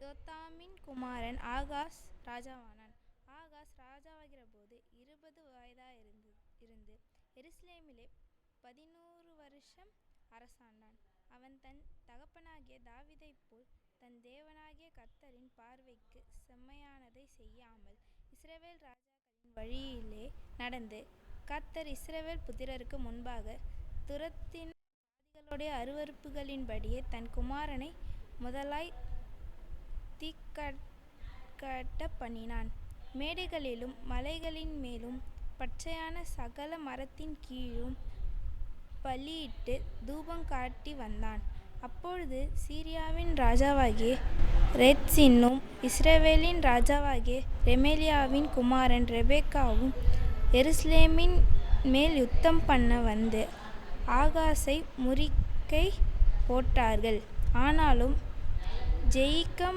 யோத்தாமின் குமாரன் Ahaz ராஜாவானான். Ahaz ராஜாவாகிற போது 20 வயதாயிருந்து எருசலேமிலே 11 வருஷம் அரசாண்டான். அவன் தன் தகப்பனாகிய தாவீதைப் போல் தன் தேவனாகிய கர்த்தரின் பார்வைக்கு செம்மையானதைச் செய்யாமல் இஸ்ரவேல் ராஜாக்களின் வழியிலே நடந்து, கர்த்தர் இஸ்ரவேல் புத்திரருக்கு முன்பாக துரத்தின ஜாதிகளுடைய அருவருப்புகளின்படியே தன் குமாரனை முதலாய்த் தீக்கட்ட பண்ணினான். மேடுகளிலும் மலைகளின் மேலும் பச்சையான சகல மரத்தின் கீழும் பலியிட்டு தூபங்காட்டி வந்தான். அப்பொழுது சீரியாவின் ராஜாவாகிய ரெத்சீனும் இஸ்ரவேலின் ராஜாவாகிய ரெமலியாவின் குமாரன் ரெபெக்காவும் எருசலேமின் மேல் யுத்தம் பண்ண வந்து ஆகாசை முறிக்கை போட்டார்கள். ஆனாலும் ஜெயிக்க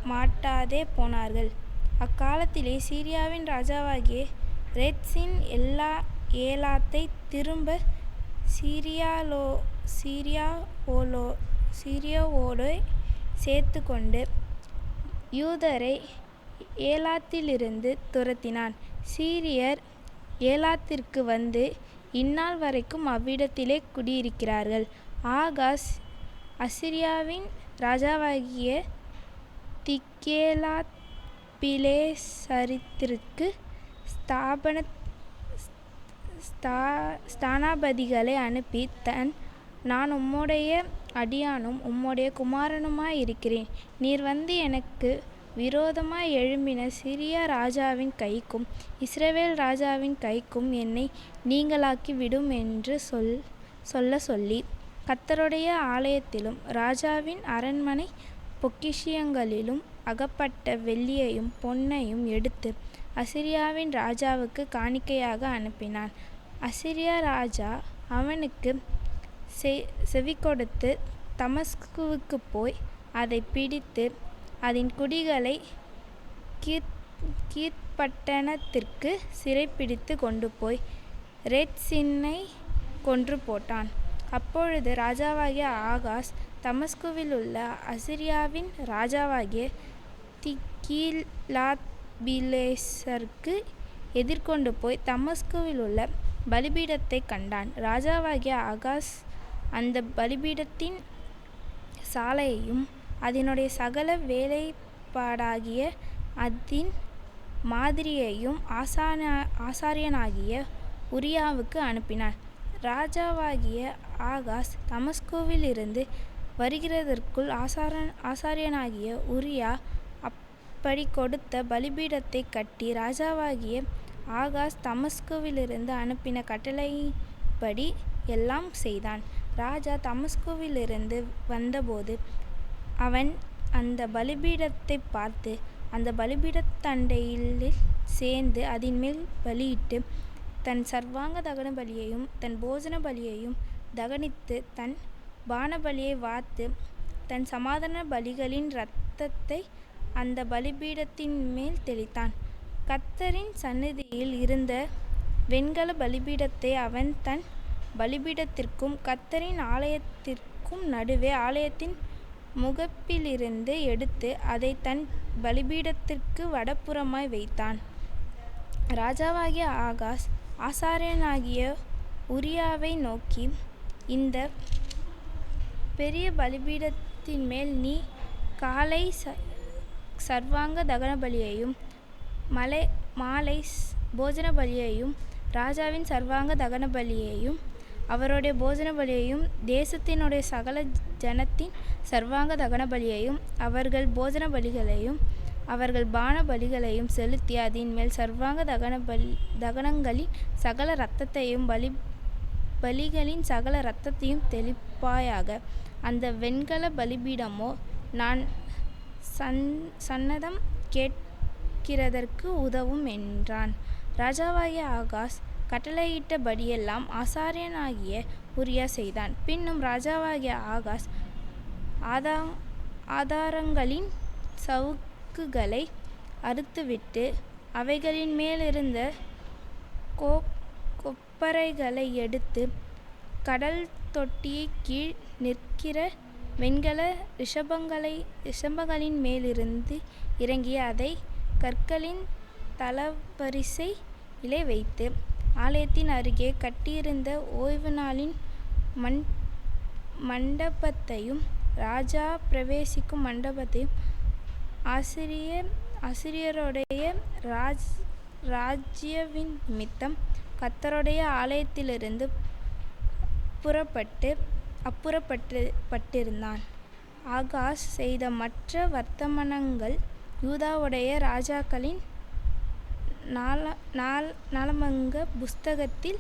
மாட்டாதே போனார்கள். அக்காலத்திலே சீரியாவின் ராஜாவாகிய ரெத்சீன் ஏலாத்தைத் திரும்பச் சீரியாவோடே சேர்த்துக்கொண்டு யூதரை ஏலாத்திலிருந்து துரத்தினான். சீரியர் ஏலாத்திற்கு வந்து இந்நாள் வரைக்கும் அவ்விடத்திலே குடியிருக்கிறார்கள். ஆகாஸ் அசீரியாவின் ராஜாவாகிய திகிலாத்பிலேசரிற்கு ஸ்தானாபதிகளை அனுப்பி, நான் உம்முடைய அடியானும் உம்முடைய குமாரனுமாயிருக்கிறேன். நீர் வந்து எனக்கு விரோதமாய் எழும்பின சீரியா ராஜாவின் கைக்கும் இஸ்ரவேல் ராஜாவின் கைக்கும் என்னை நீங்கலாக்கி விடும் என்று சொல்லி, கர்த்தருடைய ஆலயத்திலும் ராஜாவின் அரண்மனை பொக்கிஷங்களிலும் அகப்பட்ட வெள்ளியையும் பொன்னையும் எடுத்து அசீரியாவின் ராஜாவுக்கு காணிக்கையாக அனுப்பினான். அசீரியா ராஜா அவனுக்கு செவிகொடுத்து தமஸ்குவுக்குப் போய் அதைப் பிடித்து அதின் குடிகளை கீர்ப்பட்டணத்திற்கு சிறைப்பிடித்து கொண்டுபோய் ரெத்சீனைக் கொன்று போட்டான். அப்பொழுது ராஜாவாகிய ஆகாஸ் தமஸ்குவிலுள்ள அசீரியாவின் ராஜாவாகிய திகிலாத்பிலேசருக்கு எதிர்கொண்டு போய் தமஸ்குவிலுள்ள பலிபீடத்தைக் கண்டான். ராஜாவாகிய ஆகாஸ் அந்த பலிபீடத்தின் சாலையையும் அதினுடைய சகல வேலைப்பாடாகிய அதின் மாதிரியையும் ஆசாரியனாகிய உரியாவுக்கு அனுப்பினான். ராஜாவாகிய ஆகாஸ் தமஸ்குவிலிருந்து வருகிறதற்குள் ஆசாரியனாகிய உரியா அப்படிக் கொடுத்த பலிபீடத்தைக் கட்டி, ராஜாவாகிய ஆகாஸ் தமஸ்குவிலிருந்து அனுப்பின கட்டளைப்படி எல்லாம் செய்தான். ராஜா தமஸ்குவிலிருந்து வந்தபோது அவன் அந்த பலிபீடத்தைப் பார்த்து அந்த பலிபீடத்தண்டையில் சேர்ந்து அதின்மேல் பலியிட்டு, தன் சர்வாங்க தகன பலியையும் தன் போஜன பலியையும் தகனித்து, தன் பானபலியை வார்த்து, தன் சமாதான பலிகளின் இரத்தத்தை அந்த பலிபீடத்தின் மேல் தெளித்தான். கர்த்தரின் சந்நிதியில் இருந்த வெண்கல பலிபீடத்தை அவன் தன் பலிபீடத்திற்கும் கர்த்தரின் ஆலயத்திற்கும் நடுவே ஆலயத்தின் முகப்பிலிருந்து எடுத்து அதைத் தன் பலிபீடத்திற்கு வடபுறமாய் வைத்தான். ராஜாவாகிய ஆகாஸ் ஆசாரியனாகிய உரியாவை நோக்கி, இந்தப் பெரிய பலிபீடத்தின்மேல் நீ காலை சர்வாங்க தகனபலியையும் மாலை போஜன பலியையும் ராஜாவின் சர்வாங்க தகன பலியையும் அவருடைய போஜன பலியையும் தேசத்தினுடைய சகல ஜனத்தின் சர்வாங்க தகன பலியையும் அவர்கள் போஜன பலிகளையும் அவர்கள் பான பலிகளையும் செலுத்தி அதின்மேல் சர்வாங்க தகனங்களின் சகல இரத்தத்தையும் பலிகளின் சகல இரத்தத்தையும் தெளிப்பாயாக. அந்த வெண்கல பலிபீடமோ நான் சன்னதம் கேட்கிறதற்கு உதவும் என்றான். ராஜாவாகிய ஆகாஸ் கட்டளையிட்டபடியெல்லாம் ஆசாரியனாகிய உரியா செய்தான். பின்னும் ராஜாவாகிய ஆகாஸ் ஆதாரங்களின் சவுக்குகளை அறுத்துவிட்டு அவைகளின் மேலிருந்த கொப்பரைகளை எடுத்து கடல் தொட்டியை கீழ் நிற்கிற வெண்கல ரிஷபங்களின் மேலிருந்து இறங்கி அதை கற்களின் தளவரிசையிலே வைத்து ஆலயத்தின் அருகே கட்டியிருந்த ஓய்வு நாளின் மண்டபத்தையும் ராஜா பிரவேசிக்கும் மண்டபத்தையும் அசீரியருடைய ராஜ்யவின் நிமித்தம் கர்த்தருடைய ஆலயத்திலிருந்து அப்புறப்பட்டிருந்தான். ஆகாஸ் செய்த மற்ற வர்த்தமானங்கள் யூதாவுடைய ராஜாக்களின் நாளாகம புஸ்தகத்தில்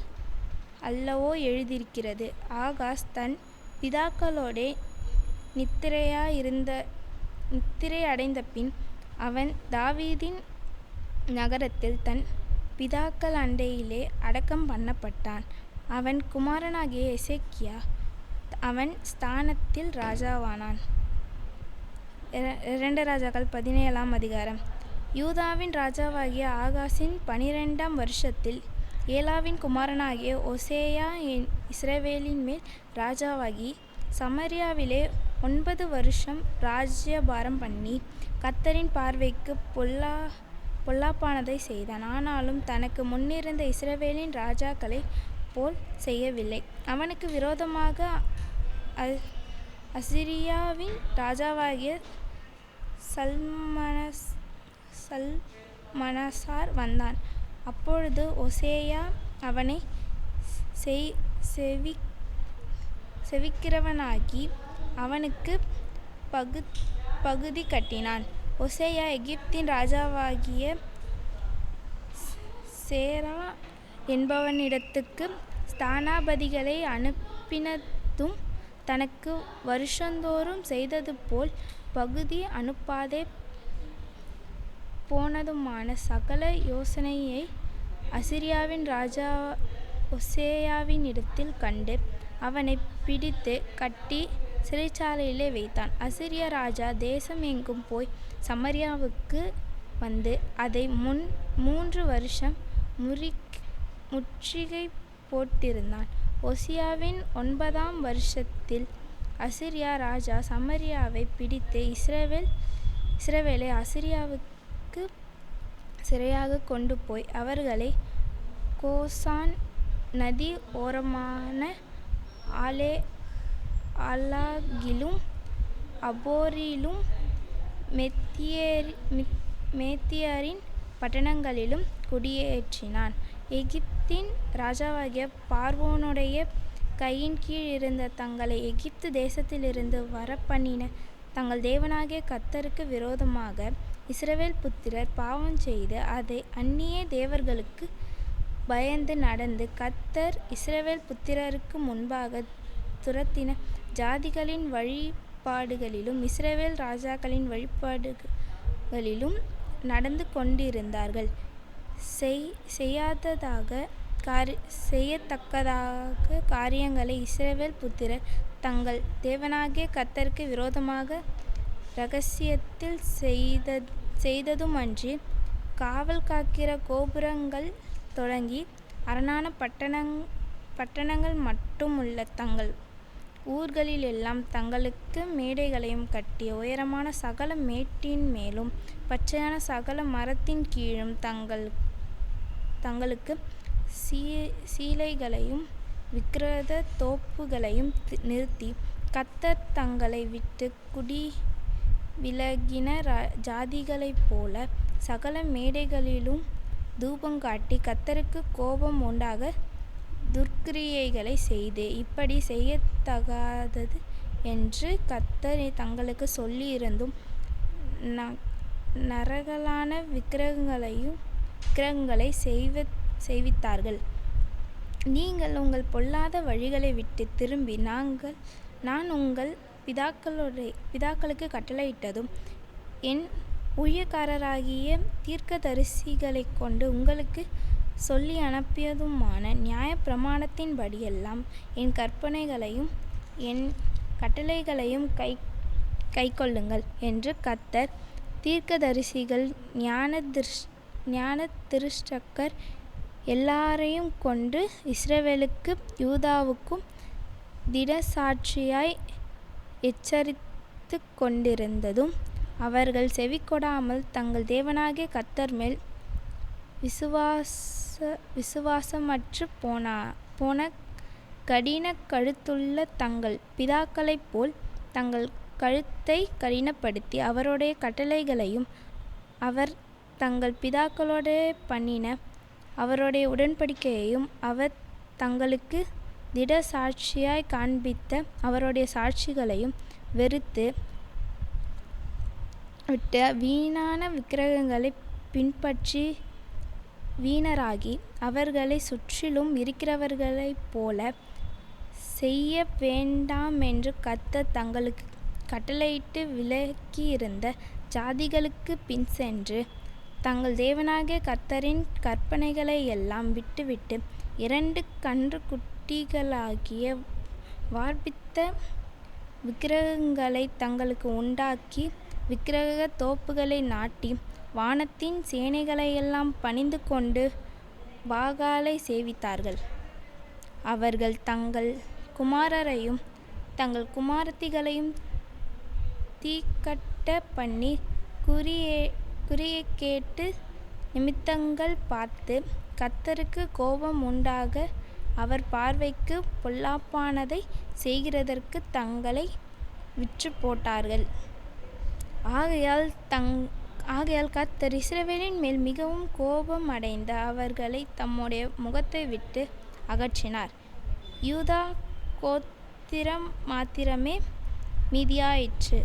அல்லவோ எழுதியிருக்கிறது. ஆகாஸ் தன் பிதாக்களோடே நித்திரையடைந்தபின் அவன் தாவீதின் நகரத்தில் தன் பிதாக்கள் அண்டையிலே அடக்கம் பண்ணப்பட்டான். அவன் குமாரனாகிய எசேக்கியா அவன் ஸ்தானத்தில் ராஜாவானான். 2 ராஜாக்கள் 17ஆம் அதிகாரம். யூதாவின் ராஜாவாகிய ஆகாசின் 12ஆம் வருஷத்தில் ஏலாவின் குமாரனாகிய ஓசேயா இஸ்ரவேலின் மேல் ராஜாவாகி சமாரியாவிலே 9 வருஷம் ராஜ்யபாரம் பண்ணி கர்த்தரின் பார்வைக்கு பொல்லாப்பானதை செய்தான். ஆனாலும் தனக்கு முன்னிருந்த இஸ்ரவேலின் ராஜாக்களைப் போல் செய்யவில்லை. அவனுக்கு விரோதமாக அசீரியாவின் ராஜாவாகிய சல்மனசார் வந்தான். அப்பொழுது ஓசேயா அவனை செவிக்கிறவனாகி அவனுக்கு பகுதி கட்டினான். ஓசேயா எகிப்தின் ராஜாவாகிய சேரா என்பவனிடத்துக்கு ஸ்தானாபதிகளை அனுப்பினதும் தனக்கு வருஷந்தோறும் செய்தது போல் பகுதி அனுப்பாதே போனதுமான சகல யோசனையை அசீரியாவின் ராஜா ஓசேயாவினிடத்தில் கண்டு அவனை பிடித்து கட்டி சிறைச்சாலையிலே வைத்தான். அசீரிய ராஜா தேசம் எங்கும் போய் சமாரியாவுக்கு வந்து அதை 3 வருஷம் முற்றுகை போட்டிருந்தான். ஓசியாவின் 9ஆம் வருஷத்தில் அசீரியா ராஜா சமாரியாவை பிடித்து இஸ்ரவேலை அசீரியாவுக்கு சிறையாக கொண்டு போய் அவர்களை கோசான் நதி ஓரமான ஆலாகிலும் அபோரிலும் மேத்தியரின் பட்டணங்களிலும் குடியேற்றினான். எகிப்தின் ராஜாவாகிய பார்வோனுடைய கையின் கீழ் இருந்த தங்களை எகிப்து தேசத்திலிருந்து வரப்பண்ணின தங்கள் தேவனாகிய கர்த்தருக்கு விரோதமாக இஸ்ரவேல் புத்திரர் பாவம் செய்து அதை அந்நிய தேவர்களுக்கு பயந்து நடந்து கர்த்தர் இஸ்ரவேல் புத்திரருக்கு முன்பாக துரத்தின ஜாதிகளின் வழிபாடுகளிலும் இஸ்ரவேல் ராஜாக்களின் வழிபாடுகளிலும் நடந்து கொண்டிருந்தார்கள். செய்யத்தக்கதாக காரியங்களை இஸ்ரவேல் புத்திரர் தங்கள் தேவனாகிய கர்த்தருக்கு விரோதமாக இரகசியத்தில் செய்ததுமன்றி காவல் காக்கிற கோபுரங்கள் தொடங்கி அரணான பட்டணங்கள் மட்டுமுள்ள தங்கள் ஊர்களிலெல்லாம் தங்களுக்கு மேடைகளையும் கட்டி உயரமான சகல மேட்டின் மேலும் பச்சையான சகல மரத்தின் கீழும் தங்களுக்கு சீலைகளையும் விக்கிரக தோப்புகளையும் நிறுத்தி கர்த்தர் தங்களை விட்டு குடி விலகின ஜாதிகளைப் போல சகல மேடைகளிலும் தூபங்காட்டி கர்த்தருக்கு கோபம் உண்டாக துர்க்கிரியைகளை செய்து இப்படி செய்யத்தகாதது என்று கர்த்தர் தங்களுக்கு சொல்லியிருந்தும் நரகலான விக்கிரகங்களை செய்வித்தார்கள். நீங்கள் உங்கள் பொல்லாத வழிகளை விட்டு திரும்பி நான் உங்கள் பிதாக்களுக்கு கட்டளையிட்டதும் என் ஊழியக்காரராகிய தீர்க்கதரிசிகளைக் கொண்டு உங்களுக்கு சொல்லி அனுப்பியதுமான நியாயப்பிரமாணத்தின்படியெல்லாம் என் கற்பனைகளையும் என் கட்டளைகளையும் கைக்கொள்ளுங்கள் என்று கர்த்தர் தீர்க்கதரிசிகள் ஞானதிருஷ்டக்கர் எல்லாரையும் கொண்டு இஸ்ரவேலுக்கும் யூதாவுக்கும் திடசாட்சியாய் எச்சரித்து கொண்டிருந்ததும் அவர்கள் செவிகொடாமல் தங்கள் தேவனாகிய கர்த்தர் மேல் விசுவாசமற்று போன கடின கழுத்துள்ள தங்கள் பிதாக்களைப் போல் தங்கள் கழுத்தை கடினப்படுத்தி அவருடைய கட்டளைகளையும் அவர் தங்கள் பிதாக்களோடு பண்ணின அவருடைய உடன்படிக்கையையும் அவர் தங்களுக்கு திட சாட்சியாய் காண்பித்த அவருடைய சாட்சிகளையும் வெறுத்து விட்டு வீணான விக்கிரகங்களை பின்பற்றி வீணராகி அவர்களை சுற்றிலும் இருக்கிறவர்களைப் போல செய்ய வேண்டாமென்று கர்த்தர் தங்களுக்கு கட்டளையிட்டு விலக்கியிருந்த ஜாதிகளுக்கு பின் சென்று தங்கள் தேவனாகிய கர்த்தரின் கற்பனைகளை எல்லாம் விட்டுவிட்டு 2 கன்றுக்குட்டிகளாகிய வார்ப்பித்த விக்கிரகங்களை தங்களுக்கு உண்டாக்கி விக்கிரக தோப்புகளை நாட்டி வானத்தின் சேனைகளையெல்லாம் பணிந்து கொண்டு பாகாலை சேவித்தார்கள். அவர்கள் தங்கள் குமாரரையும் தங்கள் குமாரத்திகளையும் தீக்கட்ட பண்ணி குறியைக்கேட்டு நிமித்தங்கள் பார்த்து கர்த்தருக்கு கோபம் உண்டாக அவர் பார்வைக்கு பொல்லாப்பானதை செய்கிறதற்கு தங்களை விற்றுப்போட்டார்கள். ஆகையால் கர்த்தர் இஸ்ரவேலின் மேல் மிகவும் கோபம் அடைந்து அவர்களை தம்முடைய முகத்தை விட்டு அகற்றினார். யூதா கோத்திரம் மாத்திரமே மீதியாயிற்று.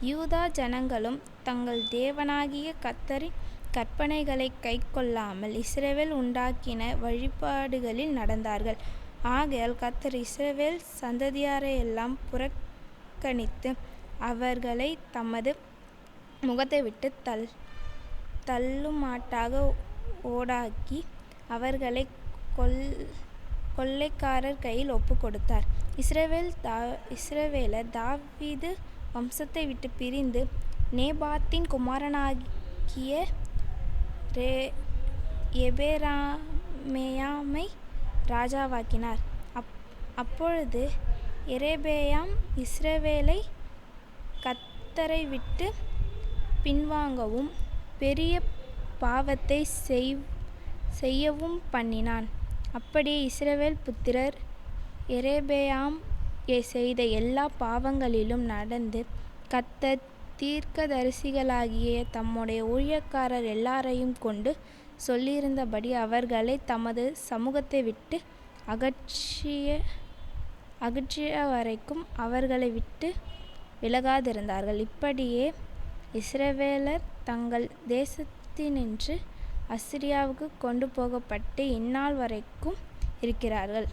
யூதா ஜனங்களும் தங்கள் தேவனாகிய கர்த்தரின் கற்பனைகளை கைக்கொள்ளாமல் இஸ்ரவேல் உண்டாக்கின வழிபாடுகளில் நடந்தார்கள். ஆகையால் கர்த்தர் இஸ்ரவேல் சந்ததியாரையெல்லாம் புறக்கணித்து அவர்களை தமது முகத்தை விட்டு தள்ளுமாட்டாக ஓடாக்கி அவர்களை கொள்ளைக்காரர் கையில் ஒப்புக்கொடுத்தார். இஸ்ரவேலர் தாவீது வம்சத்தை விட்டு பிரிந்து நேபாத்தின் குமாரனாகிய எபெராமெயாமை ராஜாவாக்கினார். அப்பொழுது எரேபெயாம் இஸ்ரவேலை கர்த்தரை விட்டு பின்வாங்கவும் பெரிய பாவத்தை செய்யவும் பண்ணினான். அப்படியே இஸ்ரவேல் புத்திரர் எரேபெயாம் செய்த எல்லா பாவங்களிலும் நடந்து கர்த்தர் தீர்க்கதரிசிகளாகிய தம்முடைய ஊழியக்காரர் எல்லாரையும் கொண்டு சொல்லியிருந்தபடி அவர்களை தமது சமூகத்தை விட்டு அகற்றிய வரைக்கும் அவர்களை விட்டு விலகாதிருந்தார்கள். இப்படியே இஸ்ரவேலர் தங்கள் தேசத்தினின்று அசீரியாவுக்கு கொண்டு போகப்பட்டு இந்நாள் வரைக்கும் இருக்கிறார்கள்.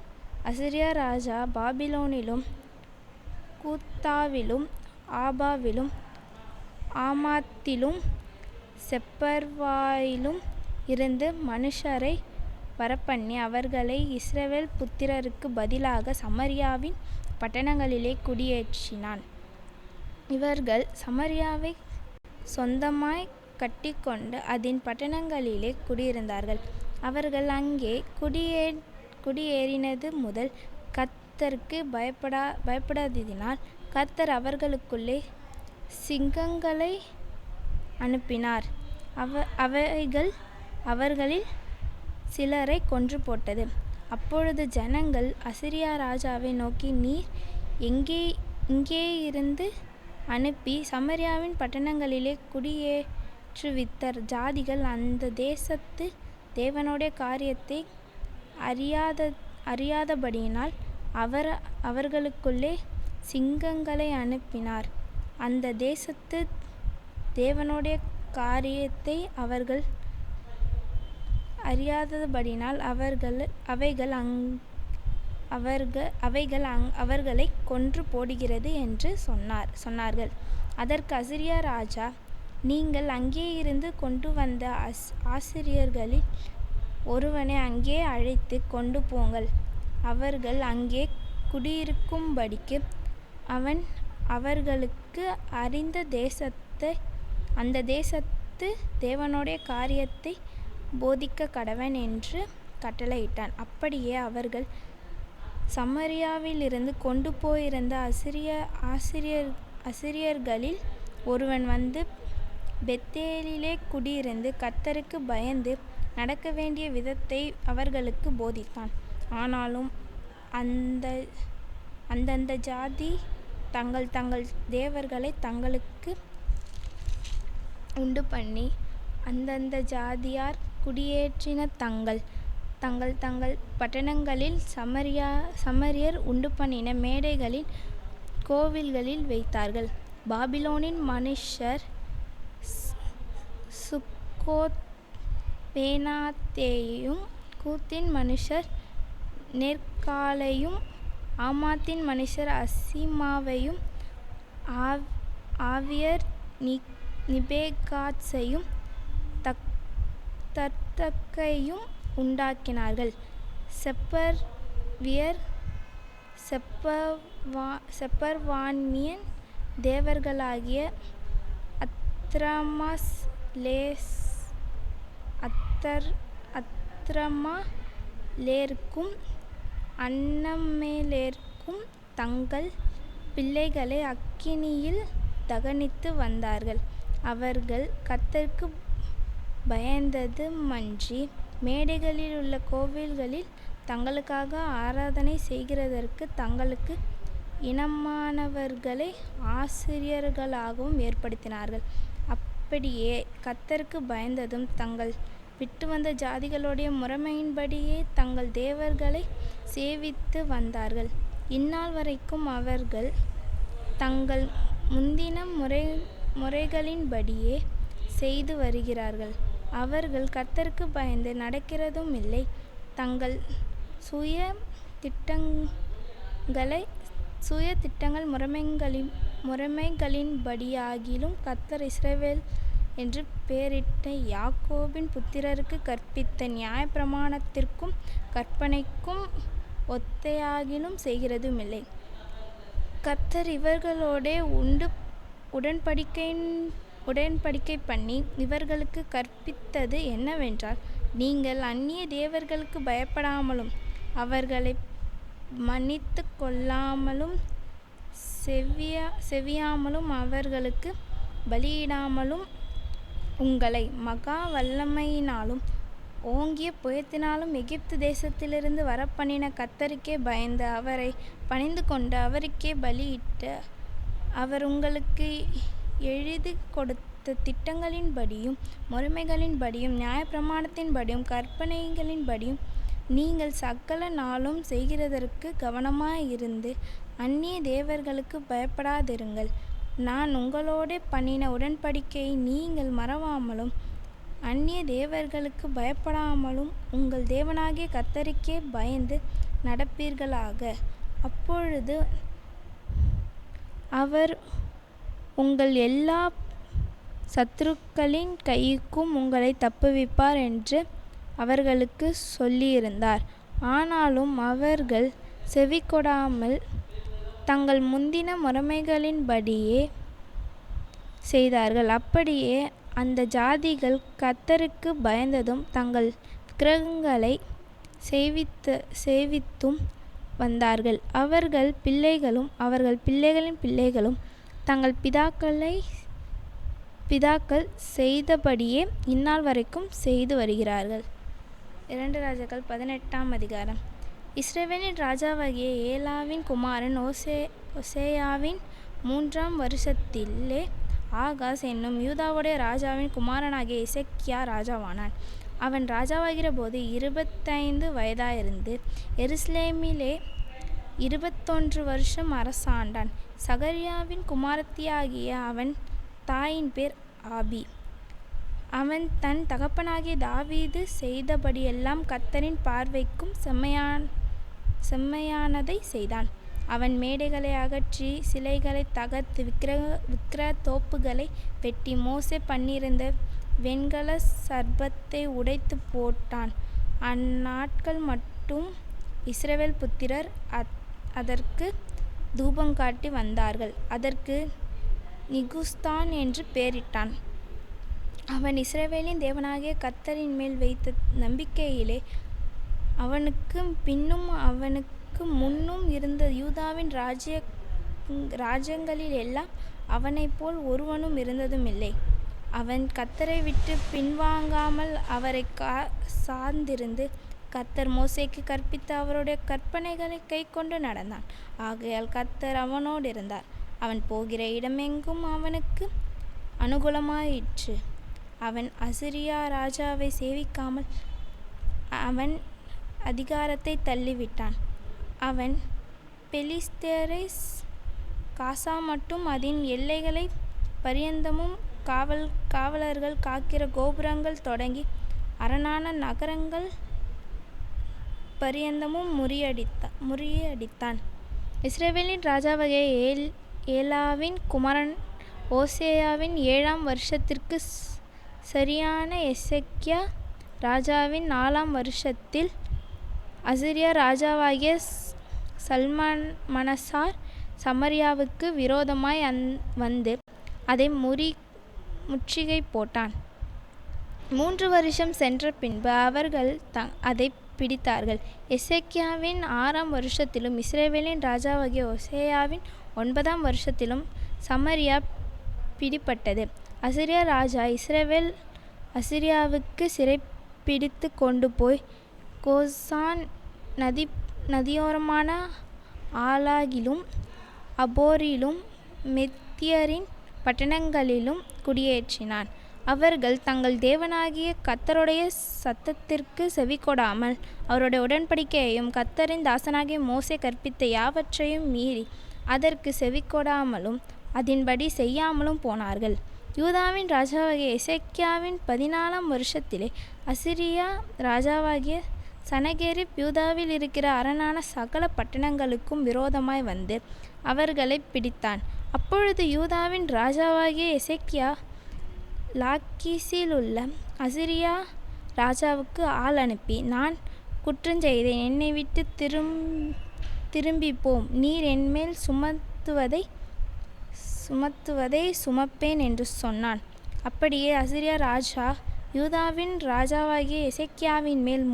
அசீரியா ராஜா பாபிலோனிலும் கூத்தாவிலும் ஆபாவிலும் ஆமாத்திலும் செப்பர்வாயிலும் இருந்து மனுஷரை வரப்பண்ணி அவர்களை இஸ்ரவேல் புத்திரருக்கு பதிலாக சமாரியாவின் பட்டணங்களிலே குடியேற்றினான். இவர்கள் சமாரியாவை சொந்தமாய் கட்டிக்கொண்டு அதன் பட்டணங்களிலே குடியிருந்தார்கள். அவர்கள் அங்கே குடியேறினது முதல் கர்த்தருக்கு பயப்படாததினால் கர்த்தர் அவர்களுக்குள்ளே சிங்கங்களை அனுப்பினார். அவைகள் அவர்களில் சிலரை கொன்று போட்டது. அப்பொழுது ஜனங்கள் அசீரியா ராஜாவை நோக்கி, நீர் இங்கேயிருந்து அனுப்பி சமாரியாவின் பட்டணங்களிலே குடியேற்றுவித்த ஜாதிகள் அந்த தேசத்து தேவனுடைய காரியத்தை அறியாதபடியினால் அவர்களுக்குள்ளே சிங்கங்களை அனுப்பினார். அந்த தேசத்து தேவனுடைய காரியத்தை அவர்கள் அறியாதபடியினால் அவைகள் அவர்களை கொன்று போடுகிறது என்று சொன்னார்கள். அதற்கு அசீரியா ராஜா, நீங்கள் அங்கேயிருந்து கொண்டு வந்த ஆசாரியர்களில் ஒருவனை அங்கே அழைத்து கொண்டு போங்கள். அவர்கள் அங்கே குடியிருக்கும்படிக்கு அவன் அவர்களுக்கு அந்த தேசத்து தேவனுடைய காரியத்தை போதிக்க கடவன் என்று கட்டளையிட்டான். அப்படியே அவர்கள் சமரியாவிலிருந்து கொண்டு போயிருந்த அசிரியர்களில் ஒருவன் வந்து பெத்தேலிலே குடியிருந்து கர்த்தருக்கு பயந்து நடக்க வேண்டிய விதத்தை அவர்களுக்கு போதித்தான். ஆனாலும் அந்தந்த ஜாதி தங்கள் தங்கள் தேவர்களை தங்களுக்கு உண்டுபண்ணி அந்தந்த ஜாதியார் குடியேற்றின தங்கள் தங்கள் பட்டணங்களில் சமரியர் உண்டுபண்ணின மேடைகளில் கோவில்களில் வைத்தார்கள். பாபிலோனின் மனுஷர் சுக்கோத் பேனாத்தையும், கூத்தின் மனுஷர் நெர்காலையும், ஆமாத்தின் மனுஷர் அசிமாவையும், ஆவியர் நிபேகாத்சையும் தர்த்தக்கையும் உண்டாக்கினார்கள். செப்பர்வான்மியன் தேவர்களாகிய அத்ரமாலேருக்கும் அன்னமேலேருக்கும் தங்கள் பிள்ளைகளை அக்கினியில் தகனித்து வந்தார்கள். அவர்கள் கர்த்தருக்கு பயந்ததுமன்றி மேடைகளிலுள்ள கோவில்களில் தங்களுக்காக ஆராதனை செய்கிறதற்கு தங்களுக்கு இனமானவர்களை ஆசிரியர்களாகவும் ஏற்படுத்தினார்கள். அப்படியே கர்த்தருக்கு பயந்ததும் தங்கள் விட்டு வந்த ஜாதிகளுடைய முறைமையின்படியே தங்கள் தேவர்களை சேவித்து வந்தார்கள். இந்நாள் வரைக்கும் அவர்கள் தங்கள் முந்தின முறைகளின்படியே செய்து வருகிறார்கள். அவர்கள் கர்த்தருக்கு பயந்து நடக்கிறதும் இல்லை. தங்கள் சுய திட்டங்கள் முறைமைகளின்படியாகிலும் கர்த்தர் இஸ்ரவேல் என்று பெயரிட்ட யாக்கோபின் புத்திரருக்கு கற்பித்த நியாயப்பிரமாணத்திற்கும் கற்பனைக்கும் ஒத்தையாகிலும் செய்கிறதுமில்லை. கர்த்தர் இவர்களோடே உடன்படிக்கை பண்ணி இவர்களுக்கு கற்பித்தது என்னவென்றால், நீங்கள் அந்நிய தேவர்களுக்கு பயப்படாமலும் அவர்களை மன்னித்து கொள்ளாமலும் செவியாமலும் அவர்களுக்கு பலியிடாமலும் உங்களை மகா வல்லமையினாலும் ஓங்கிய புயத்தினாலும் எகிப்து தேசத்திலிருந்து வரப்பண்ணின கர்த்தருக்கே பயந்து அவரை பணிந்து கொண்டு அவருக்கே பலியிட்டு அவர் உங்களுக்கு எழுதி கொடுத்த திட்டங்களின்படியும் முறைமைகளின்படியும் நியாயப்பிரமாணத்தின்படியும் கற்பனைகளின்படியும் நீங்கள் சகல நாளும் செய்கிறதற்கு கவனமாயிருந்து அந்நிய தேவர்களுக்கு பயப்படாதிருங்கள். நான் உங்களோடே பண்ணின உடன்படிக்கையை நீங்கள் மறவாமலும் அந்நிய தேவர்களுக்கு பயப்படாமலும் உங்கள் தேவனாகிய கர்த்தருக்கே பயந்து நடப்பீர்களாக. அப்பொழுது அவர் உங்கள் எல்லா சத்துருக்களின் கைக்கும் உங்களை தப்புவிப்பார் என்று அவர்களுக்கு சொல்லியிருந்தார். ஆனாலும் அவர்கள் செவிகொடாமல் தங்கள் முந்தின முறைமைகளின்படியே செய்தார்கள். அப்படியே அந்த ஜாதிகள் கர்த்தருக்கு பயந்ததும் தங்கள் விக்கிரகங்களை சேவித்தும் வந்தார்கள். அவர்கள் பிள்ளைகளும் அவர்கள் பிள்ளைகளின் பிள்ளைகளும் தங்கள் பிதாக்கள் செய்தபடியே இந்நாள் வரைக்கும் செய்து வருகிறார்கள். 2 ராஜாக்கள் 18ஆம் அதிகாரம். இஸ்ரவேலின் ராஜாவாகிய ஏலாவின் குமாரன் ஓசேயாவின் 3ஆம் வருஷத்திலே ஆகாஸ் என்னும் யூதாவுடைய ராஜாவின் குமாரனாகிய எசேக்கியா ராஜாவானான். அவன் ராஜாவாகிற போது 25 வயதாயிருந்து எருசலேமிலே 21 வருஷம் அரசாண்டான். சகரியாவின் குமாரத்தியாகிய அவன் தாயின் பேர் ஆபி. அவன் தன் தகப்பனாகிய தாவீது செய்தபடியெல்லாம் கர்த்தரின் பார்வைக்கும் செம்மையானதை செய்தான். அவன் மேடைகளை அகற்றி சிலைகளை தகர்த்து விக்கிரக தோப்புகளை வெட்டி மோசே பண்ணியிருந்த வெண்கல சர்ப்பத்தை உடைத்து போட்டான். அந்நாட்கள் மட்டும் இஸ்ரவேல் புத்திரர் அதற்கு தூபங்காட்டி வந்தார்கள். அதற்கு நிகுஸ்தான் என்று பெயரிட்டான். அவன் இஸ்ரவேலின் தேவனாகிய கர்த்தரின் மேல் வைத்த நம்பிக்கையிலே அவனுக்கு பின்னும் அவனுக்கு அவனுக்கு முன்னும் இருந்த யூதாவின் ராஜ்யங்களில் எல்லாம் அவனைப் போல் ஒருவனும் இருந்ததுமில்லை. அவன் கர்த்தரை விட்டு பின்வாங்காமல் அவரை சார்ந்திருந்து கர்த்தர் மோசேக்கு கற்பித்த அவருடைய கற்பனைகளை கைக்கொண்டு நடந்தான். ஆகையால் கர்த்தர் அவனோடு இருந்தார். அவன் போகிற இடமெங்கும் அவனுக்கு அனுகூலமாயிற்று. அவன் அசீரியா ராஜாவை சேவிக்காமல் அவன் அதிகாரத்தை தள்ளிவிட்டான். அவன் பெலிஸ்தரை காசா மட்டும் அதன் எல்லைகளை பரியந்தமும் காவலர்கள் காக்கிற கோபுரங்கள் தொடங்கி அரணான நகரங்கள் பரியந்தமும் முறியடித்தான். இஸ்ரவேலின் ராஜாவாகிய ஏலாவின் குமாரன் ஓசேயாவின் 7ஆம் வருஷத்திற்கு சரியான எசேக்கியா ராஜாவின் 4ஆம் வருஷத்தில் அசீரியா ராஜாவாகிய சல்மனசார் சமரியாவுக்கு விரோதமாய் வந்து அதை முற்றுகை போட்டான். 3 வருஷம் சென்ற பின்பு அவர்கள் அதை பிடித்தார்கள். எசேக்கியாவின் 6ஆம் வருஷத்திலும் இஸ்ரவேலின் ராஜாவாகிய ஓசேயாவின் 9ஆம் வருஷத்திலும் சமரியா பிடிபட்டது. அசீரியா ராஜா அசீரியாவுக்கு சிறைப்பிடித்து கொண்டு போய் கோசான் நதியோரமான ஆலாகிலும் அபோரிலும் மெத்தியரின் பட்டணங்களிலும் குடியேற்றினான். அவர்கள் தங்கள் தேவனாகிய கர்த்தருடைய சத்தத்திற்கு செவிகொடாமல் அவருடைய உடன்படிக்கையையும் கர்த்தரின் தாசனாகிய மோசே கற்பித்த யாவற்றையும் மீறி அதற்கு செவிகொடாமலும் அதின்படி செய்யாமலும் போனார்கள். யூதாவின் ராஜாவாகிய எசேக்கியாவின் 14ஆம் வருஷத்திலே அசீரியா ராஜாவாகிய சனகெரிப் யூதாவில் இருக்கிற அரணான சகல பட்டணங்களுக்கும் விரோதமாய் வந்து அவர்களை பிடித்தான். அப்பொழுது யூதாவின் ராஜாவாகிய எசேக்கியா லாக்கீசிலுள்ள அசீரியா ராஜாவுக்கு ஆள் அனுப்பி, நான் குற்றஞ்செய்தேன், என்னை விட்டு திரும்பிப்போம், நீர் என்மேல் சுமத்துவதை சுமப்பேன் என்று சொன்னான். அப்படியே அசீரியா ராஜா யூதாவின் ராஜாவாகிய எசேக்கியாவின் மேல்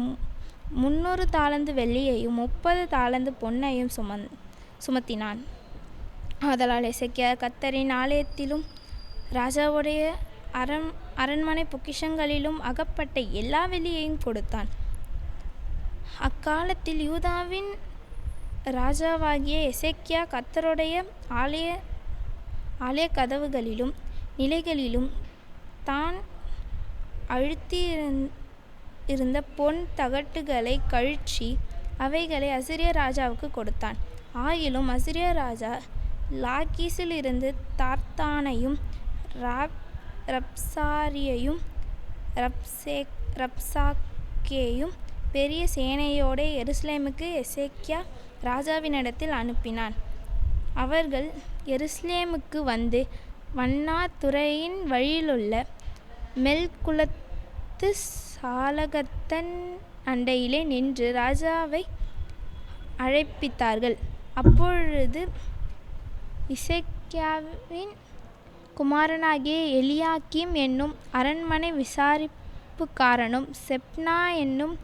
300 தாலந்து வெள்ளியையும் 30 தாலந்து பொன்னையும் சுமத்தினான். ஆதலால் எசேக்கியா கர்த்தரின் ஆலயத்திலும் ராஜாவுடைய அரண்மனை பொக்கிஷங்களிலும் அகப்பட்ட எல்லா வெள்ளியையும் கொடுத்தான். அக்காலத்தில் யூதாவின் ராஜாவாகிய எசேக்கியா கர்த்தருடைய ஆலய கதவுகளிலும் நிலைகளிலும் தான் அழுத்தியிருந்த பொன் தகட்டுகளை கழற்றி அவைகளை அசீரியா ராஜாவுக்கு கொடுத்தான். ஆகிலும் அசீரியா ராஜா லாக்கீசில் இருந்து தார்த்தானையும் ரப்சாரியையும் ரப்சாக்கேயும் பெரிய சேனையோட எருசலேமுக்கு எசேக்கியா ராஜாவினிடத்தில் அனுப்பினான். அவர்கள் எருசலேமுக்கு வந்து வண்ணாதுறையின் வழியிலுள்ள மெல்குலத்து சாலகத்தன் அண்டையிலே நின்று ராஜாவை அழைப்பித்தார்கள். அப்பொழுது இசைக்கியாவின் குமாரனாகிய எலியாக்கீம் என்னும் அரண்மனை விசாரிப்புக்காரனும் செப்னா என்னும்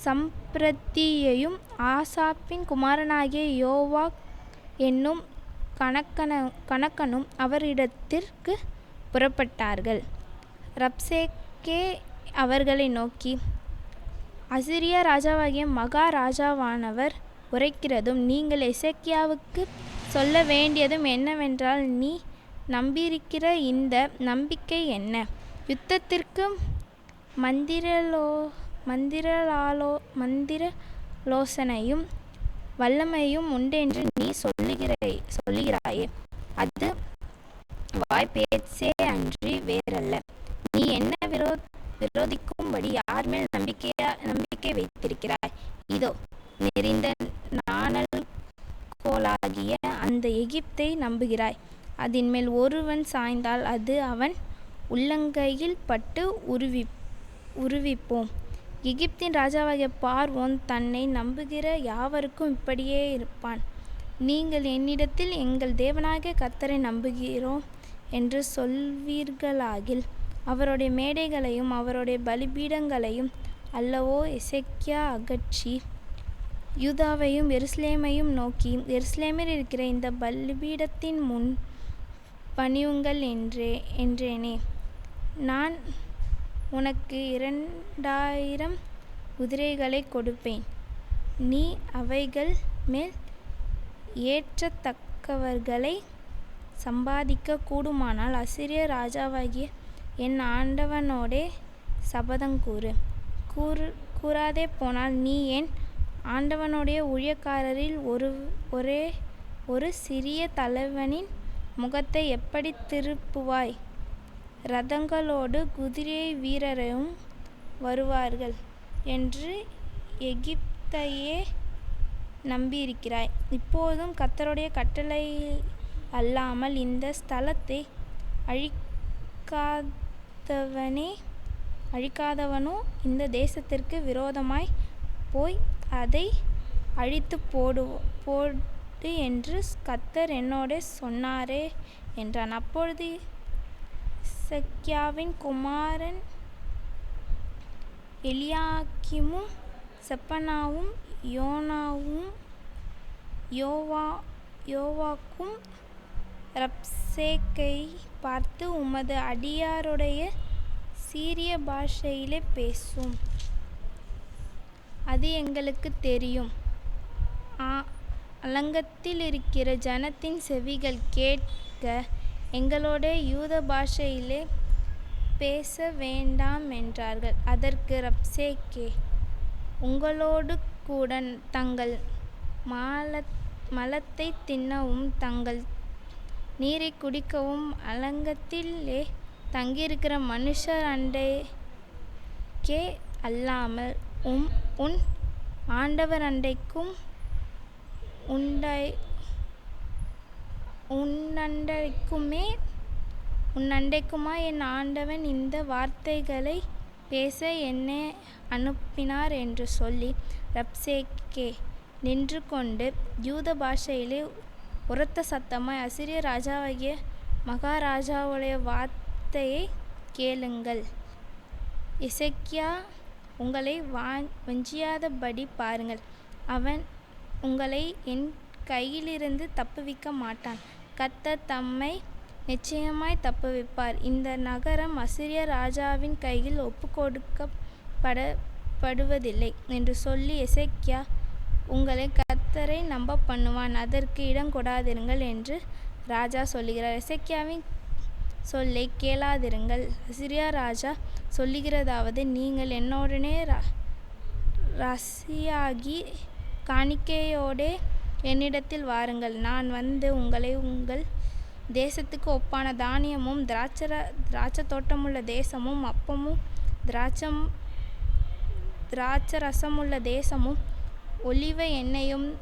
சம்பிரதியையும் ஆசாப்பின் குமாரனாகிய யோவாக் என்னும் கணக்கனும் அவரிடத்திற்கு புறப்பட்டார்கள். ரப்சேக்கே அவர்களை நோக்கி, அசீரியா ராஜாவாகிய மகா ராஜாவானவர் உரைக்கிறதும் நீங்கள் எசேக்கியாவுக்கு சொல்ல வேண்டியதும் என்னவென்றால், நீ நம்பியிருக்கிற இந்த நம்பிக்கை என்ன? யுத்தத்திற்கு மந்திரலோசனையும் வல்லமையும் உண்டென்று நீ சொல்லுகிறாயே, அது வாய்ப்பேச்சே அன்றி வேறல்ல. நீ என்ன விரோதிக்கும்படி யார்மேல் நம்பிக்கை வைத்திருக்கிறாய்? இதோ நெறிந்த நாணல் கோலாகிய அந்த எகிப்தை நம்புகிறாய். அதின்மேல் ஒருவன் சாய்ந்தால் அது அவன் உள்ளங்கையில் பட்டு உருவிப்போம். எகிப்தின் ராஜாவாகிய பார்வோன் தன்னை நம்புகிற யாவருக்கும் இப்படியே இருப்பான். நீங்கள் என்னிடத்தில் எங்கள் தேவனாகிய கர்த்தரை நம்புகிறோம் என்று சொல்வீர்களாகில் அவருடைய மேடைகளையும் அவருடைய பலிபீடங்களையும் அல்லவோ எசேக்கியா அகற்றி யூதாவையும் எருசலேமையும் நோக்கி, எருசலேமில் இருக்கிற இந்த பலிபீடத்தின் முன் பணியுங்கள் என்றேனே. நான் உனக்கு 2000 குதிரைகளைக் கொடுப்பேன். நீ அவைகள் மேல் ஏற்றத்தக்கவர்களைச் சம்பாதிக்கக் கூடுமானால் அசீரிய ராஜாவாகிய என் ஆண்டவனோடே சபதங்கூறு. கூறாதே போனால் நீ என் ஆண்டவனுடைய ஊழியக்காரரில் ஒரே ஒரு சிறிய தலைவனின் முகத்தை எப்படித் திருப்புவாய்? இரதங்களோடு குதிரை வீரரும் வருவார்கள் என்று எகிப்தையே நம்பியிருக்கிறாய். இப்போதும் கர்த்தருடைய கட்டளை அல்லாமல் இந்த ஸ்தலத்தை அழிக்காதவனோ இந்த தேசத்திற்கு விரோதமாய் போய் அதை அழித்துப் போடு என்று கர்த்தர் என்னோடே சொன்னாரே என்றான். அப்பொழுது எசேக்கியாவின் குமாரன் எலியாக்கிமும் செப்பனாவும் யோவாக்கும் ரப்சேக்கைப் பார்த்து, உமது அடியாருடைய சீரிய பாஷையிலே பேசும். அது எங்களுக்குத் தெரியும். அலங்கத்தில் இருக்கிற ஜனத்தின் செவிகள் கேட்க எங்களோடே யூத பாஷையிலே பேச வேண்டாம் என்றார்கள். அதற்கு ரப்சேக்கே, உங்களோடுகூட தங்கள் மலத்தைத் தின்னவும் தங்கள் நீரைக் குடிக்கவும் அலங்கத்திலே தங்கியிருக்கிற மனுஷர் அண்டைக்கே அல்லாமல் உன் ஆண்டவர் அண்டைக்கும் உன்னண்டைக்குமாய் என் ஆண்டவன் இந்த வார்த்தைகளைப் பேச என்னை அனுப்பினார் என்று சொல்லி, ரப்சேக்கே நின்று கொண்டு யூத பாஷையிலே உரத்த சத்தமாய், அசீரிய ராஜாவாகிய மகாராஜாவுடைய வார்த்தையைக் கேளுங்கள். எசேக்கியா உங்களை வஞ்சியாதபடி பாருங்கள். அவன் உங்களை என் கையிலிருந்து தப்புவிக்க மாட்டான். கர்த்தர் தம்மை நிச்சயமாய் தப்புவிப்பார். இந்த நகரம் அசீரிய ராஜாவின் கையில் ஒப்புக்கொடுக்கப்படுவதில்லை என்று சொல்லி எசேக்கியா உங்களை கர்த்தரை நம்பப் பண்ணுவான். அதற்கு இடங்கொடாதிருங்கள் என்று ராஜா சொல்லுகிறார். எசேக்கியாவின் சொல்லைக் கேளாதிருங்கள். அசீரிய ராஜா சொல்லுகிறதாவது, நீங்கள் என்னுடனே ராசியாகி காணிக்கையோடே என்னிடத்தில் வாருங்கள். நான் வந்து உங்களை உங்கள் தேசத்துக்கு ஒப்பான தானியமும் திராட்சைத்தோட்டமுள்ள தேசமும் அப்பமும் திராட்சரசமுள்ள தேசமும் ஒலிவ எண்ணெயும்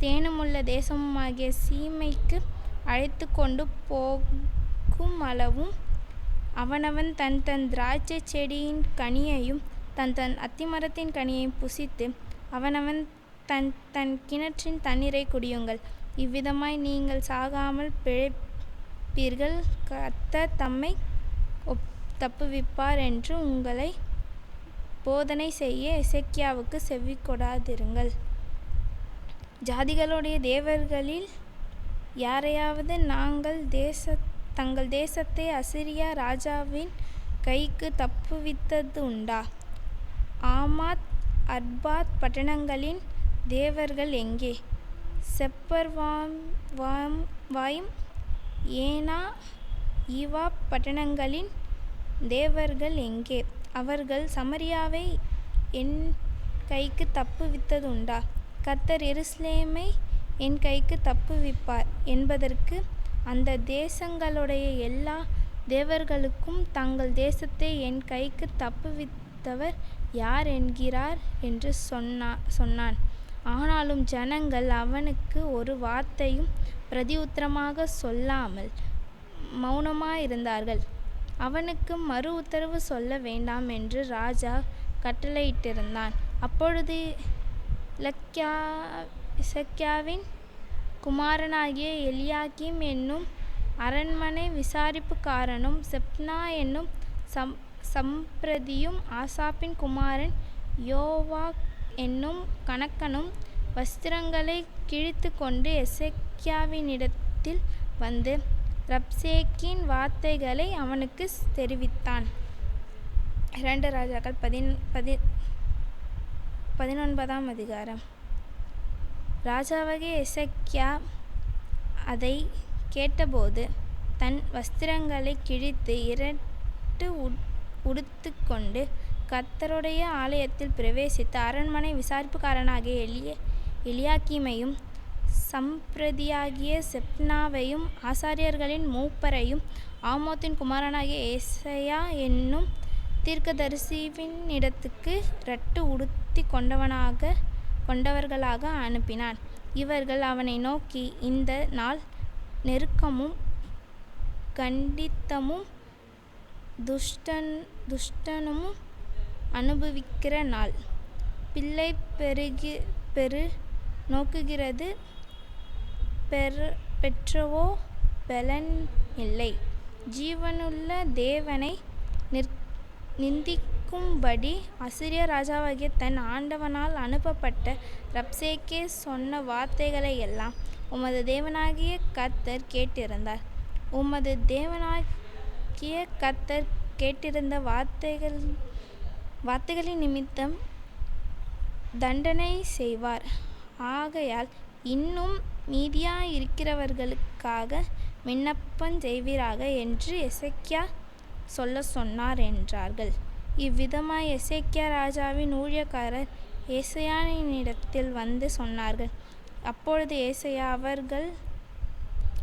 தேனுமுள்ள தேசமுமாகிய சீமைக்கு அழைத்துக்கொண்டு போகுமளவும் அவனவன் தன் தன் திராட்சைச் செடியின் கனியையும் தன் தன் அத்திமரத்தின் கனியையும் புசித்து அவனவன் தன் தன் கிணற்றின் தண்ணீரைக் குடியுங்கள். இவ்விதமாய் நீங்கள் சாகாமல் பிழைப்பீர்கள். கர்த்தர் தம்மை தப்புவிப்பார் என்று உங்களைப் போதனை செய்ய எசேக்கியாவுக்குச் செவிகொடாதிருங்கள். ஜாதிகளுடைய தேவர்களில் யாரையாவது தங்கள் தேசத்தை அசீரியா ராஜாவின் கைக்குத் தப்புவித்ததுண்டா? ஆமாத் அர்பாத் பட்டணங்களின் தேவர்கள் எங்கே? செப்பர்வாயிம் ஏனா ஈவா பட்டணங்களின் தேவர்கள் எங்கே? அவர்கள் சமாரியாவை என் கைக்குத் தப்புவித்ததுண்டா? கர்த்தர் எருசலேமை என் கைக்குத் தப்புவிப்பார் என்பதற்கு அந்த தேசங்களுடைய எல்லா தேவர்களுக்கும் தங்கள் தேசத்தை என் கைக்குத் தப்புவித்தவர் யார் என்கிறார் என்று சொன்னான். ஆனாலும் ஜனங்கள் அவனுக்கு ஒரு வார்த்தையும் பிரதியுத்தரமாகச் சொல்லாமல் மௌனமாயிருந்தார்கள். அவனுக்கு மறு உத்தரவு சொல்ல வேண்டாம் என்று ராஜா கட்டளையிட்டிருந்தான். அப்பொழுது எசேக்கியாவின் குமாரனாகிய எலியாக்கிம் என்னும் அரண்மனை விசாரிப்புக்காரனும் செப்னா என்னும் சம்பிரதியும் ஆசாப்பின் குமாரன் யோவாக் என்னும் கணக்கனும் வஸ்திரங்களை கிழித்து கொண்டு எசேக்கியாவினிடத்தில் வந்து ரப்சேக்கின் வார்த்தைகளை அவனுக்கு தெரிவித்தான். 2 ராஜாக்கள் 19ஆம் அதிகாரம். ராஜாவாகிய எசேக்கியா அதை கேட்டபோது தன் வஸ்திரங்களை கிழித்து 2 உடுத்துக்கொண்டு கர்த்தருடைய ஆலயத்தில் பிரவேசித்து அரண்மனை விசாரிப்புக்காரனாகிய எலியாக்கீமையும் சம்பிரதியாகிய செப்னாவையும் ஆசாரியர்களின் மூப்பரையும் ஆமோத்தின் குமாரனாகிய ஏசாயா என்னும் தீர்க்கதரிசியினிடத்துக்கு 2 உடுத்தி கொண்டவர்களாக அனுப்பினான். இவர்கள் அவனை நோக்கி, இந்த நாள் நெருக்கமும் கண்டித்தமும் துஷ்டனும் அனுபவிக்கிற நாள். பிள்ளை பெரு நோக்குகிறது, பெற்றவோ பலன் இல்லை. ஜீவனுள்ள தேவனை நிந்திக்கும்படி அசீரிய ராஜாவாகிய தன் ஆண்டவனால் அனுப்பப்பட்ட ரப்சேக்கே சொன்ன வார்த்தைகளை எல்லாம் உமது தேவனாகிய கர்த்தர் கேட்டிருந்தார். உமது தேவனாகிய கர்த்தர் கேட்டிருந்த வார்த்தைகளின் நிமித்தம் தண்டனை செய்வார். ஆகையால் இன்னும் மீதியாயிருக்கிறவர்களுக்காக விண்ணப்பம் செய்வீராக என்று எசேக்கியா சொன்னார் என்றார்கள். இவ்விதமாய் எசேக்கியா ராஜாவின் ஊழியக்காரர் ஏசாயாவினிடத்தில் வந்து சொன்னார்கள். அப்பொழுது ஏசாயா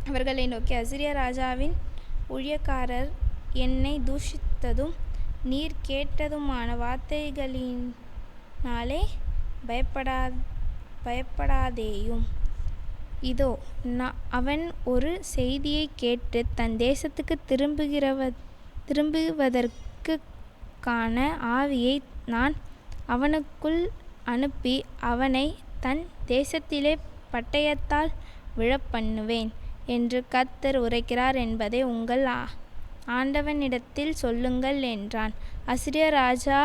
அவர்களை நோக்கி, அசீரிய ராஜாவின் ஊழியக்காரர் என்னை தூஷித்ததும் நீர் கேட்டதுமான வார்த்தைகளினாலே பயப்படாதேயும். இதோ அவன் ஒரு செய்தியை கேட்டு தன் தேசத்துக்கு திரும்புவதற்கான ஆவியை நான் அவனுக்குள் அனுப்பி அவனை தன் தேசத்திலே பட்டயத்தால் விழப்பண்ணுவேன் என்று கர்த்தர் உரைக்கிறார் என்பதை உங்கள் ஆண்டவனிடத்தில் சொல்லுங்கள் என்றான். அசீரிய ராஜா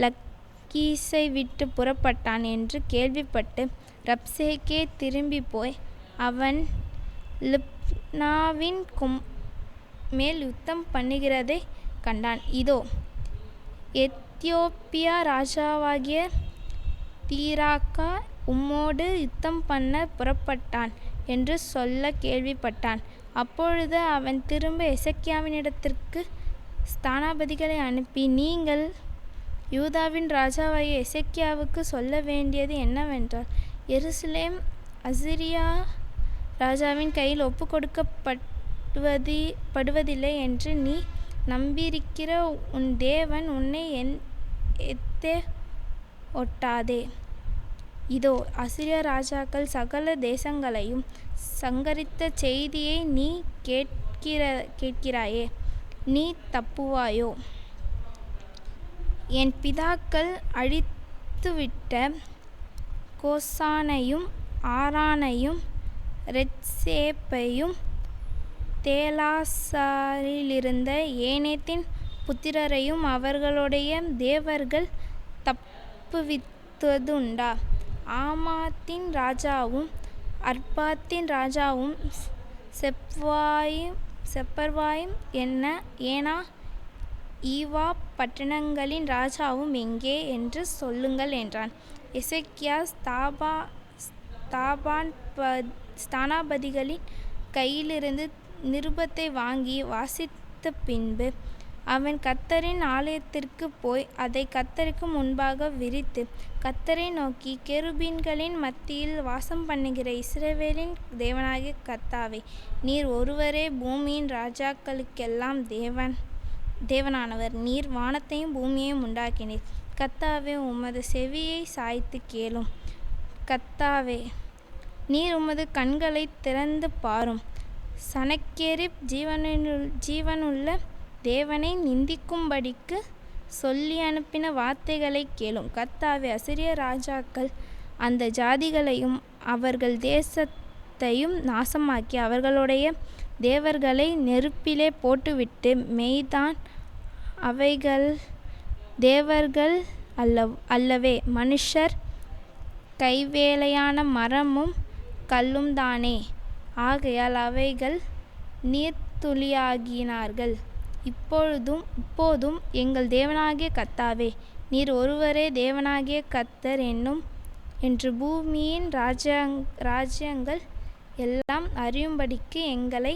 லக்கீசை விட்டு புறப்பட்டான் என்று கேள்விப்பட்டு ரப்சேக்கே திரும்பி போய் அவன் லிப்னாவின் மேல் யுத்தம் பண்ணுகிறதை கண்டான். இதோ எத்தியோப்பியா ராஜாவாகிய தீராக்கா உம்மோடு யுத்தம் பண்ண புறப்பட்டான் என்று சொல்ல கேள்விப்பட்டான். அப்பொழுது அவன் திரும்ப எசேக்கியாவினிடத்திற்கு ஸ்தானாபதிகளை அனுப்பி, நீங்கள் யூதாவின் ராஜாவாகிய எசேக்கியாவுக்கு சொல்ல வேண்டியது என்னவென்றால், எருசலேம் அசீரியா ராஜாவின் கையில் ஒப்புக்கொடுக்கப்படுவதில்லை என்று நீ நம்பியிருக்கிற உன் தேவன் உன்னை ஒட்டாதே. இதோ அசீரிய ராஜாக்கள் சகல தேசங்களையும் சங்கரித்த செய்தியை நீ கேட்கிறாயே, நீ தப்புவாயோ? என் பிதாக்கள் அழித்துவிட்ட கோசானையும் ஆரானையும் ரெத்சேப்பையும் தேலாசாரிலிருந்த ஏனேத்தின் புத்திரரையும் அவர்களுடைய தேவர்கள் தப்புவித்ததுண்டா? ஆமாத்தின் ராஜாவும் அர்பாத்தின் ராஜாவும் செப்பர்வாயும் ஏனா ஈவா பட்டணங்களின் ராஜாவும் எங்கே என்று சொல்லுங்கள் என்றான். எசேக்கியா ஸ்தானாபதிகளின் கையிலிருந்து நிருபத்தை வாங்கி வாசித்த பின்பு அவன் கர்த்தரின் ஆலயத்திற்கு போய் அதை கர்த்தருக்கு முன்பாக விரித்து கர்த்தரை நோக்கி, கெருபீன்களின் மத்தியில் வாசம் பண்ணுகிற இஸ்ரவேலின் தேவனாகிய கர்த்தாவே, நீர் ஒருவரே பூமியின் ராஜாக்களுக்கெல்லாம் தேவனானவர். நீர் வானத்தையும் பூமியையும் உண்டாக்கினீர். கர்த்தாவே, உமது செவியை சாய்த்து கேளும். கர்த்தாவே, நீர் உமது கண்களை திறந்து பாரும். சனக்கெரிப் ஜீவனுள்ள தேவனை நிந்திக்கும்படிக்கு சொல்லி அனுப்பின வார்த்தைகளை கேளும். கர்த்தாவே, அசீரிய ராஜாக்கள் அந்த ஜாதிகளையும் அவர்கள் தேசத்தையும் நாசமாக்கி அவர்களுடைய தேவர்களை நெருப்பிலே போட்டுவிட்டு மேய்தான். அவைகள் தேவர்கள் அல்லவே, மனுஷர் கைவேலையான மரமும் கல்லும் தானே. ஆகையால் அவைகள் நீர்த்துளியாகினார்கள். இப்போதும் எங்கள் தேவனாகிய கர்த்தாவே, நீர் ஒருவரே தேவனாகிய கர்த்தர் என்று பூமியின் ராஜ்யங்கள் எல்லாம் அறியும்படிக்கு எங்களை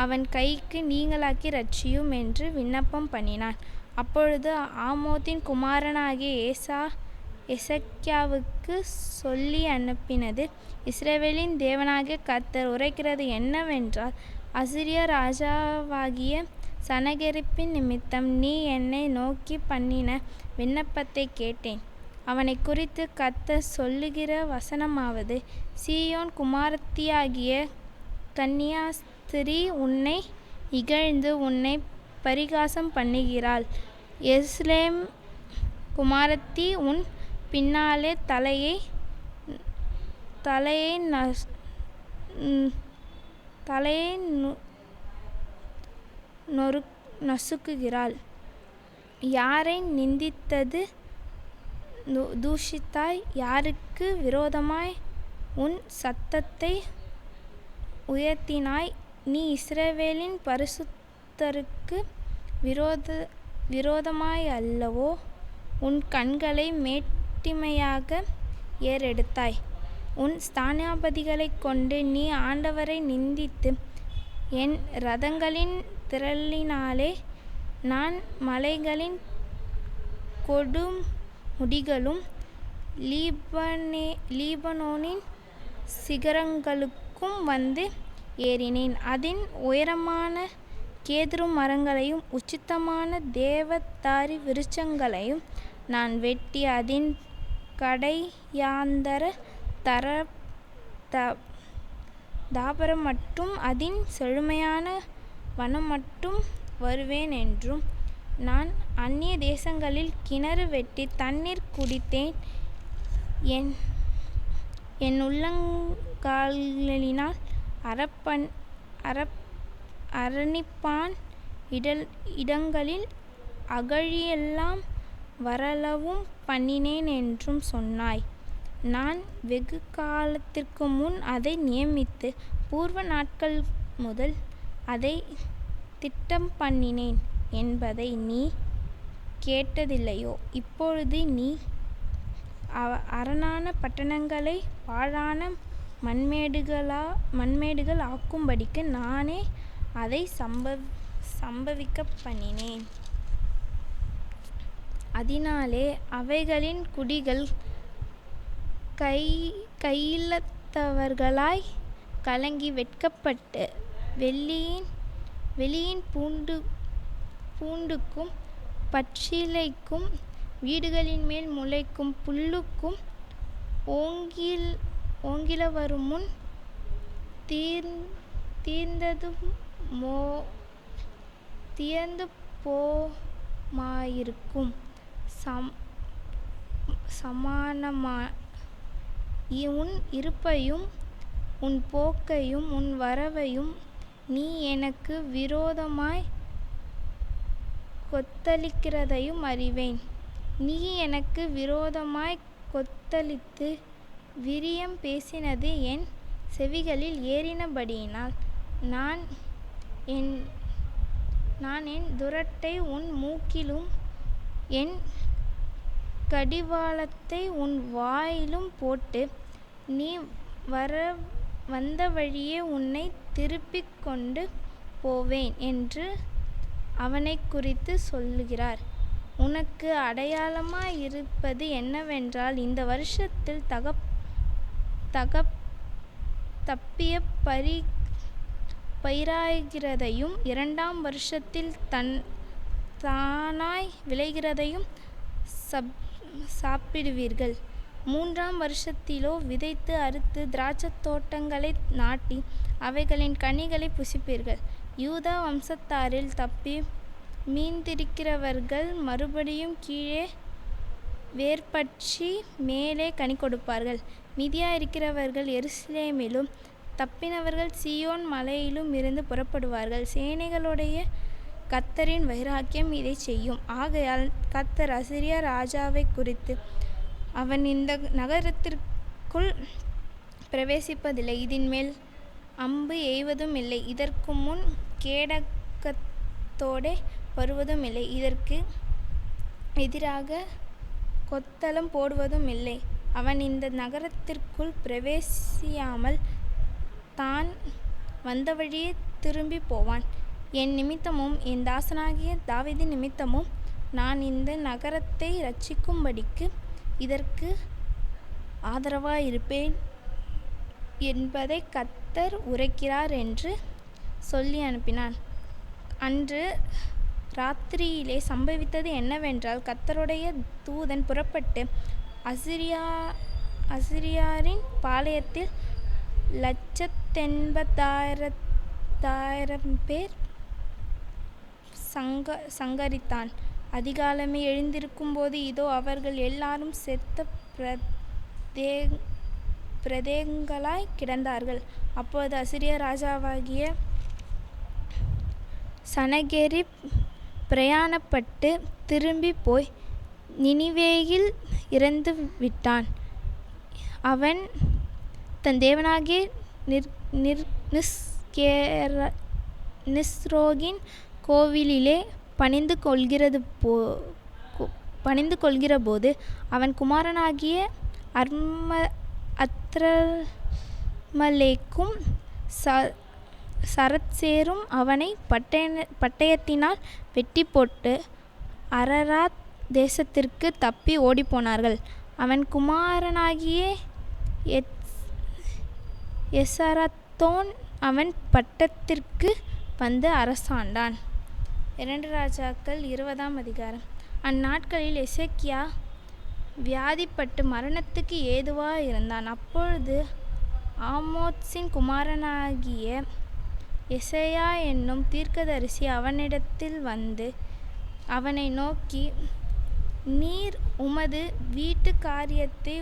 அவன் கைக்கு நீங்கலாக்கி இரட்சியும் என்று விண்ணப்பம் பண்ணினான். அப்பொழுது ஆமோத்தின் குமாரனாகிய எசேக்கியாவுக்கு சொல்லி அனுப்பினது: இஸ்ரவேலின் தேவனாகிய கர்த்தர் உரைக்கிறது என்னவென்றால், அசீரிய ராஜாவாகிய சனகெரிப்பின் நிமித்தம் நீ என்னை நோக்கி பண்ணின விண்ணப்பத்தை கேட்டேன். அவனை குறித்து கர்த்தர் சொல்லுகிற வசனமாவது: சீயோன் குமாரத்தியாகிய கன்னியாஸ்திரீ உன்னை இகழ்ந்து உன்னை பரிகாசம் பண்ணுகிறாள். எருசலேம் குமாரத்தி உன் பின்னாலே தலையை நசுக்குகிறாள். யாரை நிந்தித்து தூஷித்தாய்? யாருக்கு விரோதமாய் உன் சத்தத்தை உயர்த்தினாய்? நீ இஸ்ரவேலின் பரிசுத்தருக்கு விரோதமாய் அல்லவோ உன் கண்களை மேட்டிமையாக ஏறெடுத்தாய். உன் ஸ்தானாபதிகளைக் கொண்டு நீ ஆண்டவரை நிந்தித்து, என் இரதங்களின் திரளினாலே நான் மலைகளின் கொடுமுடிகளும் லீபனோனின் சிகரங்களுக்கும் வந்து ஏறினேன். அதின் உயரமான கேதுரு மரங்களையும் உச்சிதமான தேவதாரி விருட்சங்களையும் நான் வெட்டி, அதின் கடையாந்தர தாபரம் மட்டும் அதின் செழுமையான வனம் மட்டும் வருவேன் என்றும், நான் அந்நிய தேசங்களில் கிணறு வெட்டி தண்ணீர் குடித்தேன். என் உள்ளங்கால்களினால் அரணிப்பான் இடங்களில் அகழியெல்லாம் வரளவும் பண்ணினேன் என்றும் சொன்னாய். நான் வெகு காலத்திற்கு முன் அதை நியமித்து பூர்வ நாட்கள் முதல் அதை திட்டம் பண்ணினேன் என்பதை நீ கேட்டதில்லையோ? இப்பொழுது நீ அரணான பட்டணங்களை பாழான மண்மேடுகள் ஆக்கும்படிக்கு நானே அதை சம்பவிக்க பண்ணினேன். அதனாலே அவைகளின் குடிகள் கையில்லாதவர்களாய் கலங்கி வெட்கப்பட்டு, வெளியின் பூண்டுக்கும் பச்சிலைக்கும் வீடுகளின் மேல் முளைக்கும் புல்லுக்கும் ஓங்கிலவருமுன் தீர்ந்து போமாயிருக்கும். உன் இருப்பையும் உன் போக்கையும் உன் வரவையும் நீ எனக்கு விரோதமாய் கொத்தளிக்கிறதையும் அறிவேன். நீ எனக்கு விரோதமாய் கொத்தளித்து விரியம் பேசினது என் செவிகளில் ஏறினபடியினால், நான் என் துரட்டை உன் மூக்கிலும் என் கடிவாளத்தை உன் வாயிலும் போட்டு, நீ வந்த வழியே உன்னை திருப்பிக் கொண்டு போவேன் என்று அவனைக் குறித்து சொல்லுகிறார். உனக்கு அடையாளமாயிருப்பது என்னவென்றால், இந்த வருஷத்தில் தப்பிய பயிராகிறதையும் இரண்டாம் வருஷத்தில் தானாய் விளைகிறதையும் சாப்பிடுவீர்கள். மூன்றாம் வருஷத்திலோ விதைத்து அறுத்து திராட்சைத் தோட்டங்களை நாட்டி அவைகளின் கனிகளை புசிப்பீர்கள். யூதா வம்சத்தாரில் தப்பி மீந்திருக்கிறவர்கள் மறுபடியும் கீழே வேர்பற்றி மேலே கனி கொடுப்பார்கள். மீதியாயிருக்கிறவர்கள் எருசலேமிலும் தப்பினவர்கள் சீயோன் மலையிலும் இருந்து புறப்படுவார்கள். சேனைகளுடைய கர்த்தரின் வைராக்கியம் இதைச் செய்யும். ஆகையால் கர்த்தர் அசீரிய ராஜாவைக் குறித்து, அவன் இந்த இதற்குள் பிரவேசிப்பதில்லை, இதன்மேல் அம்பு எய்வதும் இல்லை, இதற்கு முன் கேடகத்தோடே வருவதும் இல்லை, இதற்கு எதிராக கொத்தளம் போடுவதும் இல்லை. அவன் இந்த நகரத்திற்குள் பிரவேசியாமல் தான் வந்த வழியே திரும்பி போவான். என் நிமித்தமும் என் தாசனாகிய தாவீதின் நிமித்தமும் நான் இந்த நகரத்தை இரட்சிக்கும்படிக்கு இதற்கு ஆதரவாயிருப்பேன் என்பதை கர்த்தர் உரைக்கிறார் என்று சொல்லி அனுப்பினான். அன்று ராத்திரியிலே சம்பவித்தது என்னவென்றால், கர்த்தருடைய தூதன் புறப்பட்டு அசீரியரின் பாளையத்தில் 180,000 பேர் சங்கரித்தான். அதிகாலமே எழுந்திருக்கும்போது, இதோ அவர்கள் எல்லாரும் செத்த பிரேதங்களாய் கிடந்தார்கள். அப்போது அசீரிய ராஜாவாகிய சனகெரிப் பிரயாணப்பட்டு திரும்பி போய் நினிவேயில் இறந்துவிட்டான். அவன் தன் தேவனாகிய நிஸ்ரோகின் கோவிலிலே பணிந்து கொள்கிறபோது அவன் குமாரனாகிய அத்ரமலேக்கும் சரத்சேரும் அவனை பட்டயத்தினால் வெட்டி போட்டு அரராத் தேசத்திற்கு தப்பி ஓடிப்போனார்கள். அவன் குமாரனாகிய எசரத்தோன் அவன் பட்டத்திற்கு வந்து அரசாண்டான். 2 ராஜாக்கள் 20ஆம் அதிகாரம். அந்நாட்களில் எசேக்கியா வியாதிப்பட்டு மரணத்துக்கு ஏதுவாயிருந்தான். அப்பொழுது ஆமோத்சின் குமாரனாகிய எசேயா என்னும் தீர்க்கதரிசி அவனிடத்தில் வந்து அவனை நோக்கி, நீர் உமது வீட்டு காரியத்தை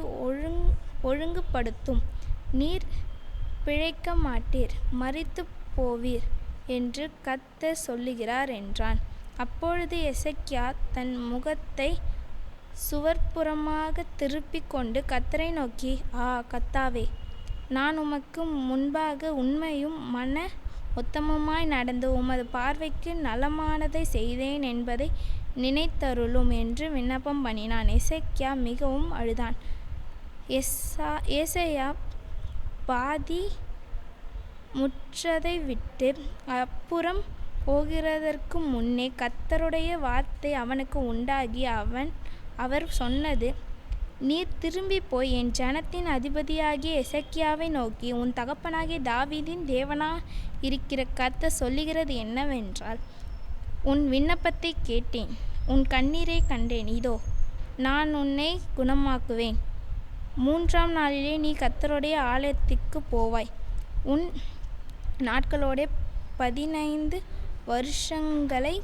ஒழுங்குபடுத்தும், நீர் பிழைக்க மாட்டீர், மரித்துப் போவீர் என்று கர்த்தர் சொல்லுகிறார் என்றான். அப்பொழுது எசேக்கியா தன் முகத்தை சுவர்ப்புறமாக திருப்பிக் கொண்டு கர்த்தரை நோக்கி, கர்த்தாவே, நான் உமக்கு முன்பாக உண்மையும் மன உத்தமமாய் நடந்து உமது பார்வைக்கு நலமானதை செய்தேன் என்பதை நினைத்தருளும் என்று விண்ணப்பம் பண்ணினான். எசேக்கியா மிகவும் அழுதான். ஏசாயா பாதி முற்றதை விட்டு அப்புறம் போகிறதற்கு முன்னே கர்த்தருடைய வார்த்தை அவனுக்கு உண்டாகி அவர் சொன்னது, நீர் திரும்பி போய் என் ஜனத்தின் அதிபதியாகிய எசேக்கியாவை நோக்கி, உன் தகப்பனாகிய தாவீதின் தேவனாயிருக்கிற கர்த்தர் சொல்லுகிறது என்னவென்றால், உன் விண்ணப்பத்தை கேட்டேன், உன் கண்ணீரை கண்டேன், இதோ நான் உன்னை குணமாக்குவேன். 3ஆம் நாளிலே நீ கர்த்தருடைய ஆலயத்துக்கு போவாய். உன் நாட்களோடே 15 வருஷங்களை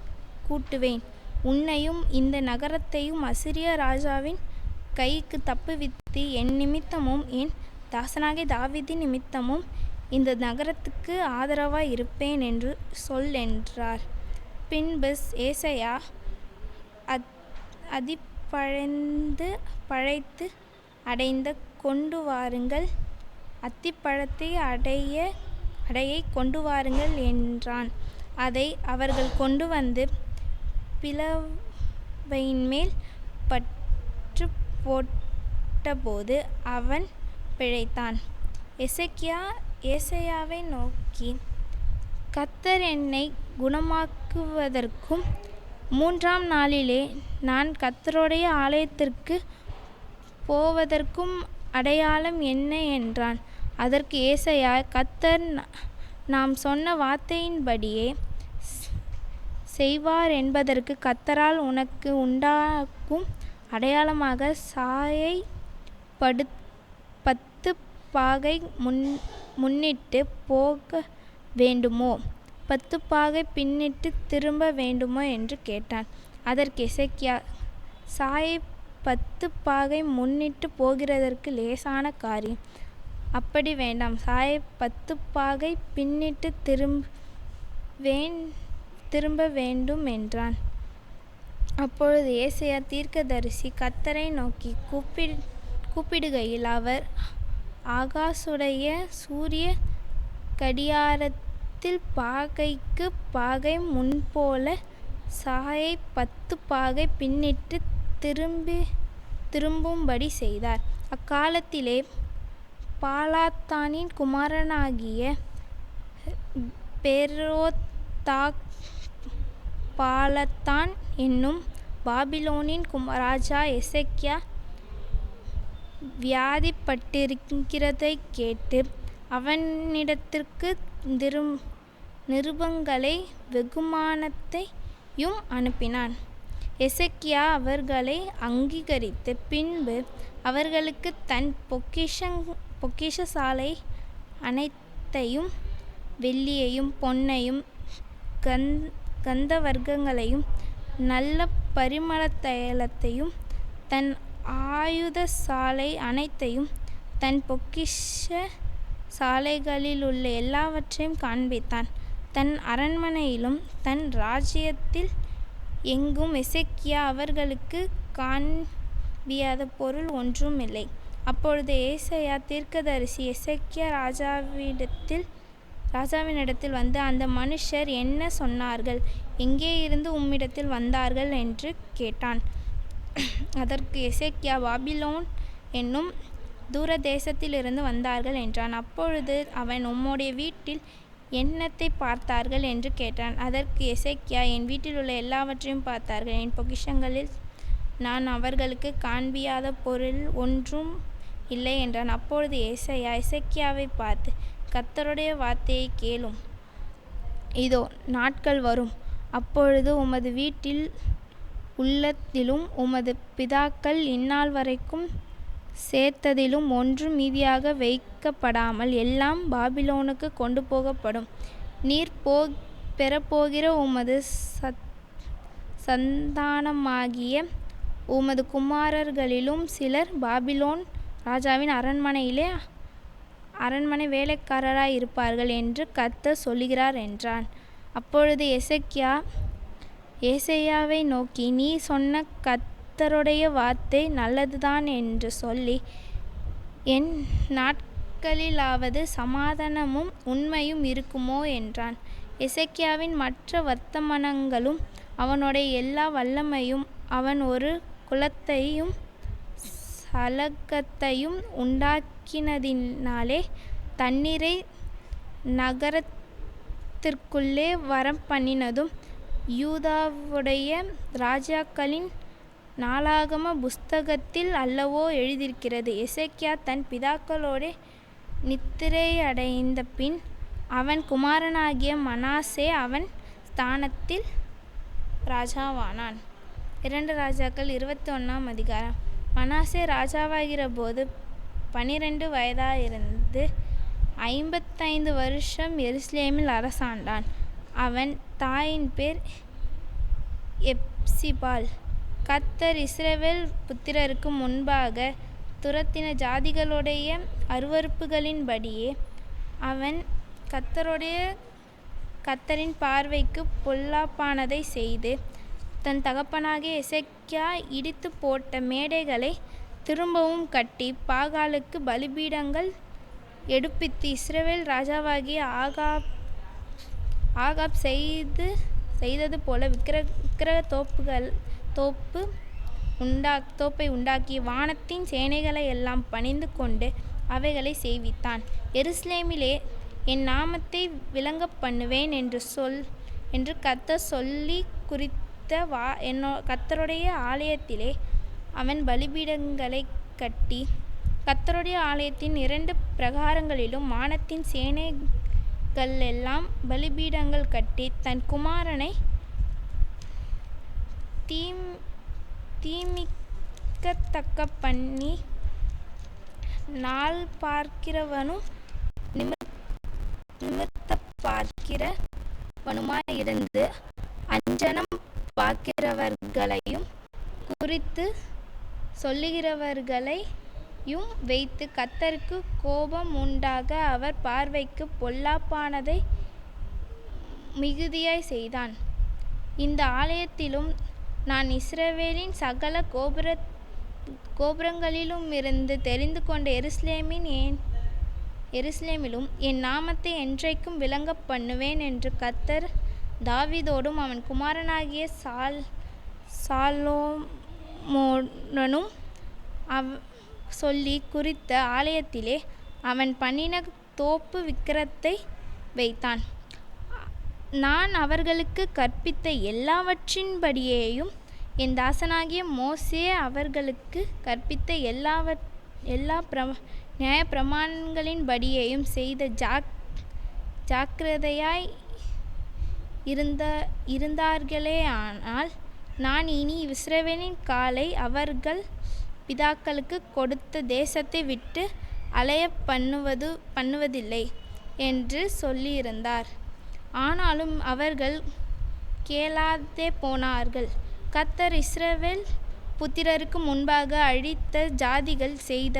கூட்டுவேன். உன்னையும் இந்த நகரத்தையும் அசீரிய ராஜாவின் கைக்கு தப்புவித்து என் நிமித்தமும் என் தாசனாகிய தாவீதின் நிமித்தமும் இந்த நகரத்துக்கு ஆதரவாய் இருப்பேன் என்று சொல் என்றார். பின்பு ஏசாயா பழைத்து அடைந்த கொண்டு வாருங்கள், அத்திப்பழத்தை அடையை கொண்டு வாருங்கள் என்றான். அதை அவர்கள் கொண்டு வந்து பிளவையின்மேல் பற்று போட்டபோது அவன் பிழைத்தான். எசேக்கியா ஏசாயாவை நோக்கி, கர்த்தர் என்னை குணமாக்குவதற்கும் 3ஆம் நாளிலே நான் கர்த்தருடைய ஆலயத்திற்கு போவதற்கும் அடையாளம் என்ன என்றான். அதற்கு ஏசாயா, கர்த்தர் நாம் சொன்ன வார்த்தையின்படியே செய்வார் என்பதற்கு கர்த்தரால் உனக்கு உண்டாகும் அடையாளமாக சாயை 10 பாகை முன்னிட்டு போக வேண்டுமோ, 10 பாகை பின்னிட்டு திரும்ப வேண்டுமோ என்று கேட்டான். அதற்கு எசேக்கியா, சாயை 10 பாகை முன்னிட்டு போகிறதற்கு லேசான காரியம், அப்படி வேண்டாம், சாயை 10 பாகை பின்னிட்டு திரும்ப வேண்டும் என்றான். அப்பொழுது ஏசாயா தீர்க்கதரிசி கர்த்தரை நோக்கி கூப்பிடுகையில் அவர் ஆகாசுடைய சூரிய கடியாரத்தில் பாகைக்குப் பாகை முன்போல சாயை 10 பாகை பின்னிட்டு திரும்பும்படி செய்தார். அக்காலத்திலே பாலாத்தானின் குமாரனாகிய பெரோதாக் பாலத்தான் என்னும் பாபிலோனின் ராஜா எசேக்கியா வியாதிப்பட்டிருக்கிறதைக் கேட்டு அவனிடத்திற்கு நிருபங்களை வெகுமானத்தையும் அனுப்பினான். எசேக்கியா அவர்களை அங்கீகரித்து பின்பு அவர்களுக்கு தன் பொக்கிஷசாலை அனைத்தையும் வெள்ளியையும் பொன்னையும் கந்தவர்க்கங்களையும் நல்ல பரிமள தைலத்தையும் தன் ஆயுத சாலை அனைத்தையும் தன் பொக்கிஷ சாலைகளிலுள்ள எல்லாவற்றையும் காண்பித்தான். தன் அரண்மனையிலும் தன் ராஜ்யத்தில் எங்கும் எசேக்கியா அவர்களுக்கு காண்பியாத பொருள் ஒன்றுமில்லை. அப்பொழுது ஏசாயா தீர்க்கதரிசி எசேக்கியா ராஜாவினிடத்தில் வந்து, அந்த மனுஷர் என்ன சொன்னார்கள்? எங்கே இருந்து உம்மிடத்தில் வந்தார்கள் என்று கேட்டான். அதற்கு எசேக்கியா, பாபிலோன் என்னும் தூரதேசத்திலிருந்து வந்தார்கள் என்றான். அப்பொழுது அவன், உம்முடைய வீட்டில் என்னத்தை பார்த்தார்கள் என்று கேட்டான். அதற்கு எசேக்கியா, என் வீட்டிலுள்ள எல்லாவற்றையும் பார்த்தார்கள். என் பொக்கிஷங்களில் நான் அவர்களுக்கு காண்பியாத பொருள் ஒன்றும் இல்லை என்றான். அப்பொழுது ஏசாயா எசேக்கியாவை பார்த்து, கர்த்தருடைய வார்த்தையை கேளும். இதோ நாட்கள் வரும், அப்பொழுது உமது வீட்டில் உள்ளதிலும் உமது பிதாக்கள் இந்நாள் வரைக்கும் சேர்த்ததிலும் ஒன்றும் மீதியாக வைக்கப்படாமல் எல்லாம் பாபிலோனுக்கு கொண்டு போகப்படும். நீர் பெறப்போகிற உமது சந்தானமாகிய உமது குமாரர்களிலும் சிலர் பாபிலோன் ராஜாவின் அரண்மனை வேலைக்காரராய் இருப்பார்கள் என்று கர்த்தர் சொல்லுகிறார் என்றான். அப்பொழுது எசேக்கியா ஏசாயாவை நோக்கி, நீ சொன்ன கர்த்தருடைய வார்த்தை நல்லதுதான் என்று சொல்லி, என் நாட்களிலாவது சமாதானமும் உண்மையும் இருக்குமோ என்றான். எசேக்கியாவின் மற்ற வர்த்தமானங்களும் அவனுடைய எல்லா வல்லமையும், அவன் ஒரு குளத்தையும் சலகத்தையும் உண்டாக்கினதினாலே தண்ணீரை நகரத்திற்குள்ளே வரப்பண்ணினதும் யூதாவுடைய ராஜாக்களின் நாளாகம புஸ்தகத்தில் அல்லவோ எழுதியிருக்கிறது. எசேக்கியா தன் பிதாக்களோடே நித்திரையடைந்த பின் அவன் குமாரனாகிய மனாசே அவன் ஸ்தானத்தில் ராஜாவானான். 2 ராஜாக்கள் 21 அதிகாரம். மனாசே ராஜாவாகிற போது 12 வயதாயிருந்து 55 வருஷம் எருசலேமில் அரசாண்டான். அவன் தாயின் பேர் எப்சிபாள். கர்த்தர் இஸ்ரவேல் புத்திரருக்கு முன்பாக துரத்தின ஜாதிகளுடைய அருவருப்புகளின்படியே அவன் கர்த்தரின் பார்வைக்கு பொல்லாப்பானதை செய்து, தன் தகப்பனாகிய எசேக்கியா இடித்து போட்ட மேடைகளை திரும்பவும் கட்டி பாகாலுக்கு பலிபீடங்கள் எடுப்பித்து, இஸ்ரவேல் ராஜாவாகிய ஆகாப் செய்தது போல விக்கிரக தோப்பை உண்டாக்கி வானத்தின் சேனைகளை எல்லாம் பணிந்து கொண்டு அவைகளை செய்வித்தான். எருசலேமிலே என் நாமத்தை விளங்கப் பண்ணுவேன் என்று கர்த்தர் சொல்லி குறித்த கர்த்தருடைய ஆலயத்திலே அவன் பலிபீடங்களை கட்டி, கர்த்தருடைய ஆலயத்தின் 2 பிரகாரங்களிலும் வானத்தின் சேனைகளெல்லாம் பலிபீடங்கள் கட்டி, தன் குமாரனை தீமிக்கத்தக்க பண்ணி, நாள் பார்க்கிறவனும் நிமிர்த்த பார்க்கிறவனுமாயிருந்து அஞ்சனம் பார்க்கிறவர்களையும் குறித்து சொல்லுகிறவர்களையும் வைத்து கர்த்தருக்கு கோபம் உண்டாக அவர் பார்வைக்கு பொல்லாப்பானதை மிகுதியாய் செய்தான். இந்த ஆலயத்திலும் நான் இஸ்ரவேலின் சகல கோபுரங்களிலுமிருந்து தெரிந்து கொண்ட எருசலேமின் என் எருசலேமிலும் என் நாமத்தை என்றைக்கும் விளங்கப் பண்ணுவேன் என்று கர்த்தர் தாவீதோடும் அவன் குமாரனாகிய சாலொமோனுடனும் சொல்லி குறித்த ஆலயத்திலே அவன் பண்ணின தோப்பு விக்கிரகத்தை வைத்தான். நான் அவர்களுக்கு கற்பித்த எல்லாவற்றின்படியேயும் என் தாசனாகிய மோசே அவர்களுக்கு கற்பித்த எல்லா நியாயப்பிரமாணங்களின்படியேயும் செய்த ஜாக்கிரதையாய் இருந்தார்களேயானால், நான் இனி இஸ்ரவேலின் காலை அவர்கள் பிதாக்களுக்கு கொடுத்த தேசத்தை விட்டு அலையப் பண்ணுவதில்லை என்று சொல்லியிருந்தார். ஆனாலும் அவர்கள் கேளாதே போனார்கள். கர்த்தர் இஸ்ரவேல் புத்திரருக்கு முன்பாக அழித்த ஜாதிகள் செய்த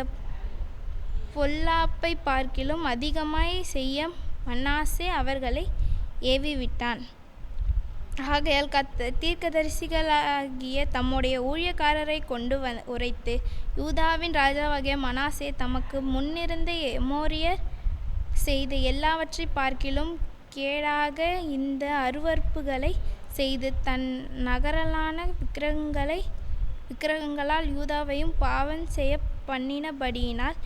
பொல்லாப்பை பார்க்கிலும் அதிகமாய் செய்ய மனாசே அவர்களை ஏவிவிட்டான். ஆகையால் கர்த்தர் தீர்க்கதரிசிகளாகிய தம்முடைய ஊழியக்காரரை கொண்டு உரைத்து, யூதாவின் ராஜாவாகிய மனாசே தமக்கு முன்னிருந்த எமோரியர் செய்த எல்லாவற்றை பார்க்கிலும் கேடாக இந்த அருவருப்புகளை செய்து தன் நகரலான விக்கிரகங்களால் யூதாவையும் பாவம் செய்ய பண்ணினபடியினால்,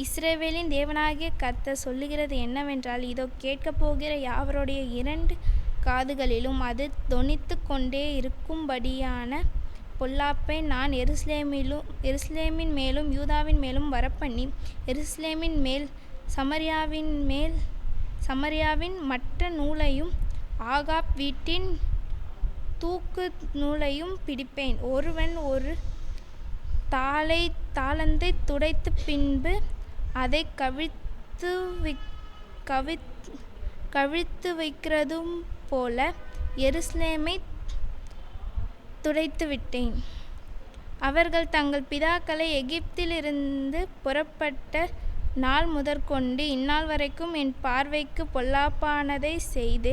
இஸ்ரவேலின் தேவனாகிய கர்த்தர் சொல்லுகிறது என்னவென்றால், இதோ கேட்கப் போகிற யாவருடைய 2 காதுகளிலும் அது தொனித்து கொண்டே இருக்கும்படியான பொல்லாப்பை நான் எருசலேமின் மேலும் யூதாவின் மேலும் வரப்பண்ணி, எருசலேமின் மேல் சமாரியாவின் மற்ற நூலையும் ஆகாப் வீட்டின் தூக்கு நூலையும் பிடிப்பேன். ஒருவன் ஒரு தாளந்தை துடைத்து பின்பு அதை கவிழ்த்து வைக்கிறதும் போல எருசலேமை துடைத்துவிட்டேன். அவர்கள் தங்கள் பிதாக்களை எகிப்திலிருந்து புறப்பட்ட நாள் முதற்கொண்டு இந்நாள் வரைக்கும் என் பார்வைக்கு பொல்லாப்பானதை செய்து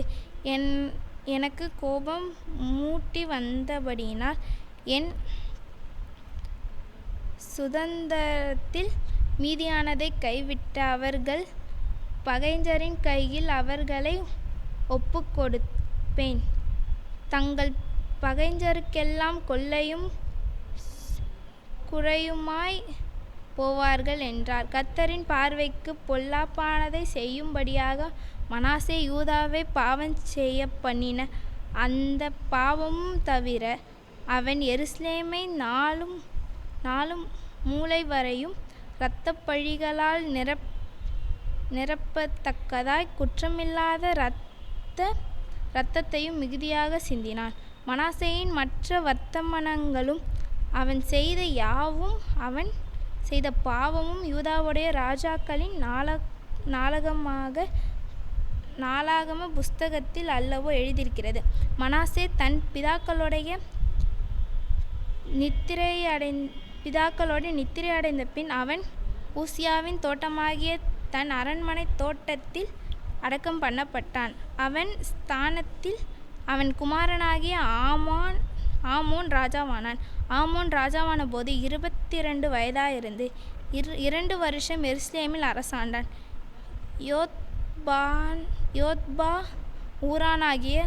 எனக்கு கோபம் மூட்டி வந்தபடியினால், என் சுதந்தரத்தில் மீதியானதை கைவிட்ட அவர்கள் பகைஞரின் கையில் அவர்களை ஒப்புக்கொடுப்பேன். தங்கள் பகைஞருக்கெல்லாம் கொள்ளையும் குறையுமாய் போவார்கள் என்றார். கர்த்தரின் பார்வைக்கு பொல்லாப்பானதை செய்யும்படியாக மனாசே யூதாவை பாவம் செய்ய பண்ணின அந்த பாவமும் தவிர, அவன் எருசலேமை நாலும் மூலை வரையும் இரத்தப்பழிகளால் நிரப்பத்தக்கதாய் குற்றமில்லாத இரத்தத்தையும் மிகுதியாக சிந்தினான். மனாசேயின் மற்ற வர்த்தமானங்களும் அவன் செய்த யாவும் அவன் செய்த பாவமும் யூதாவுடைய ராஜாக்களின் நாளாகம புஸ்தகத்தில் அல்லவோ எழுதியிருக்கிறது. மனாசே தன் பிதாக்களோடு நித்திரையடைந்த பின் அவன் ஊசியாவின் தோட்டமாகிய தன் அரண்மனை தோட்டத்தில் அடக்கம் பண்ணப்பட்டான். அவன் ஸ்தானத்தில் அவன் குமாரனாகிய ஆமோன் ராஜாவானான். ஆமோன் ராஜாவான போது 22 வயதாயிருந்து 2 வருஷம் எருசலேமில் அரசாண்டான். யோத்பா ஊரானாகிய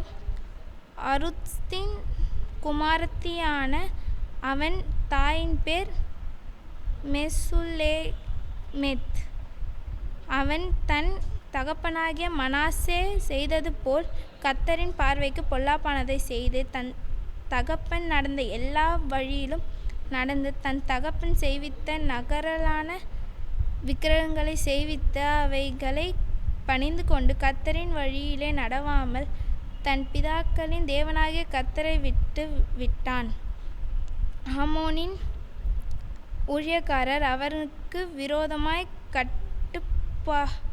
அருத்சின் குமாரத்தியான அவன் தாயின் பேர் மெசுல்லேமெத். அவன் தன் தகப்பனாகிய மனாசே செய்தது போல் கர்த்தரின் பார்வைக்கு பொல்லாப்பானதை செய்து, தன் தகப்பன் நடந்த எல்லா வழியிலும் நடந்து, தன் தகப்பன் செய்வித்த நகரலான விக்கிரகங்களை செய்வித்து அவைகளை பணிந்து கொண்டு கர்த்தரின் வழியிலே நடவாமல் தன் பிதாக்களின் தேவனாகிய கர்த்தரை விட்டான். ஆமோனின் ஊழியக்காரர் அவனுக்கு விரோதமாய் கட்டுப்பாடு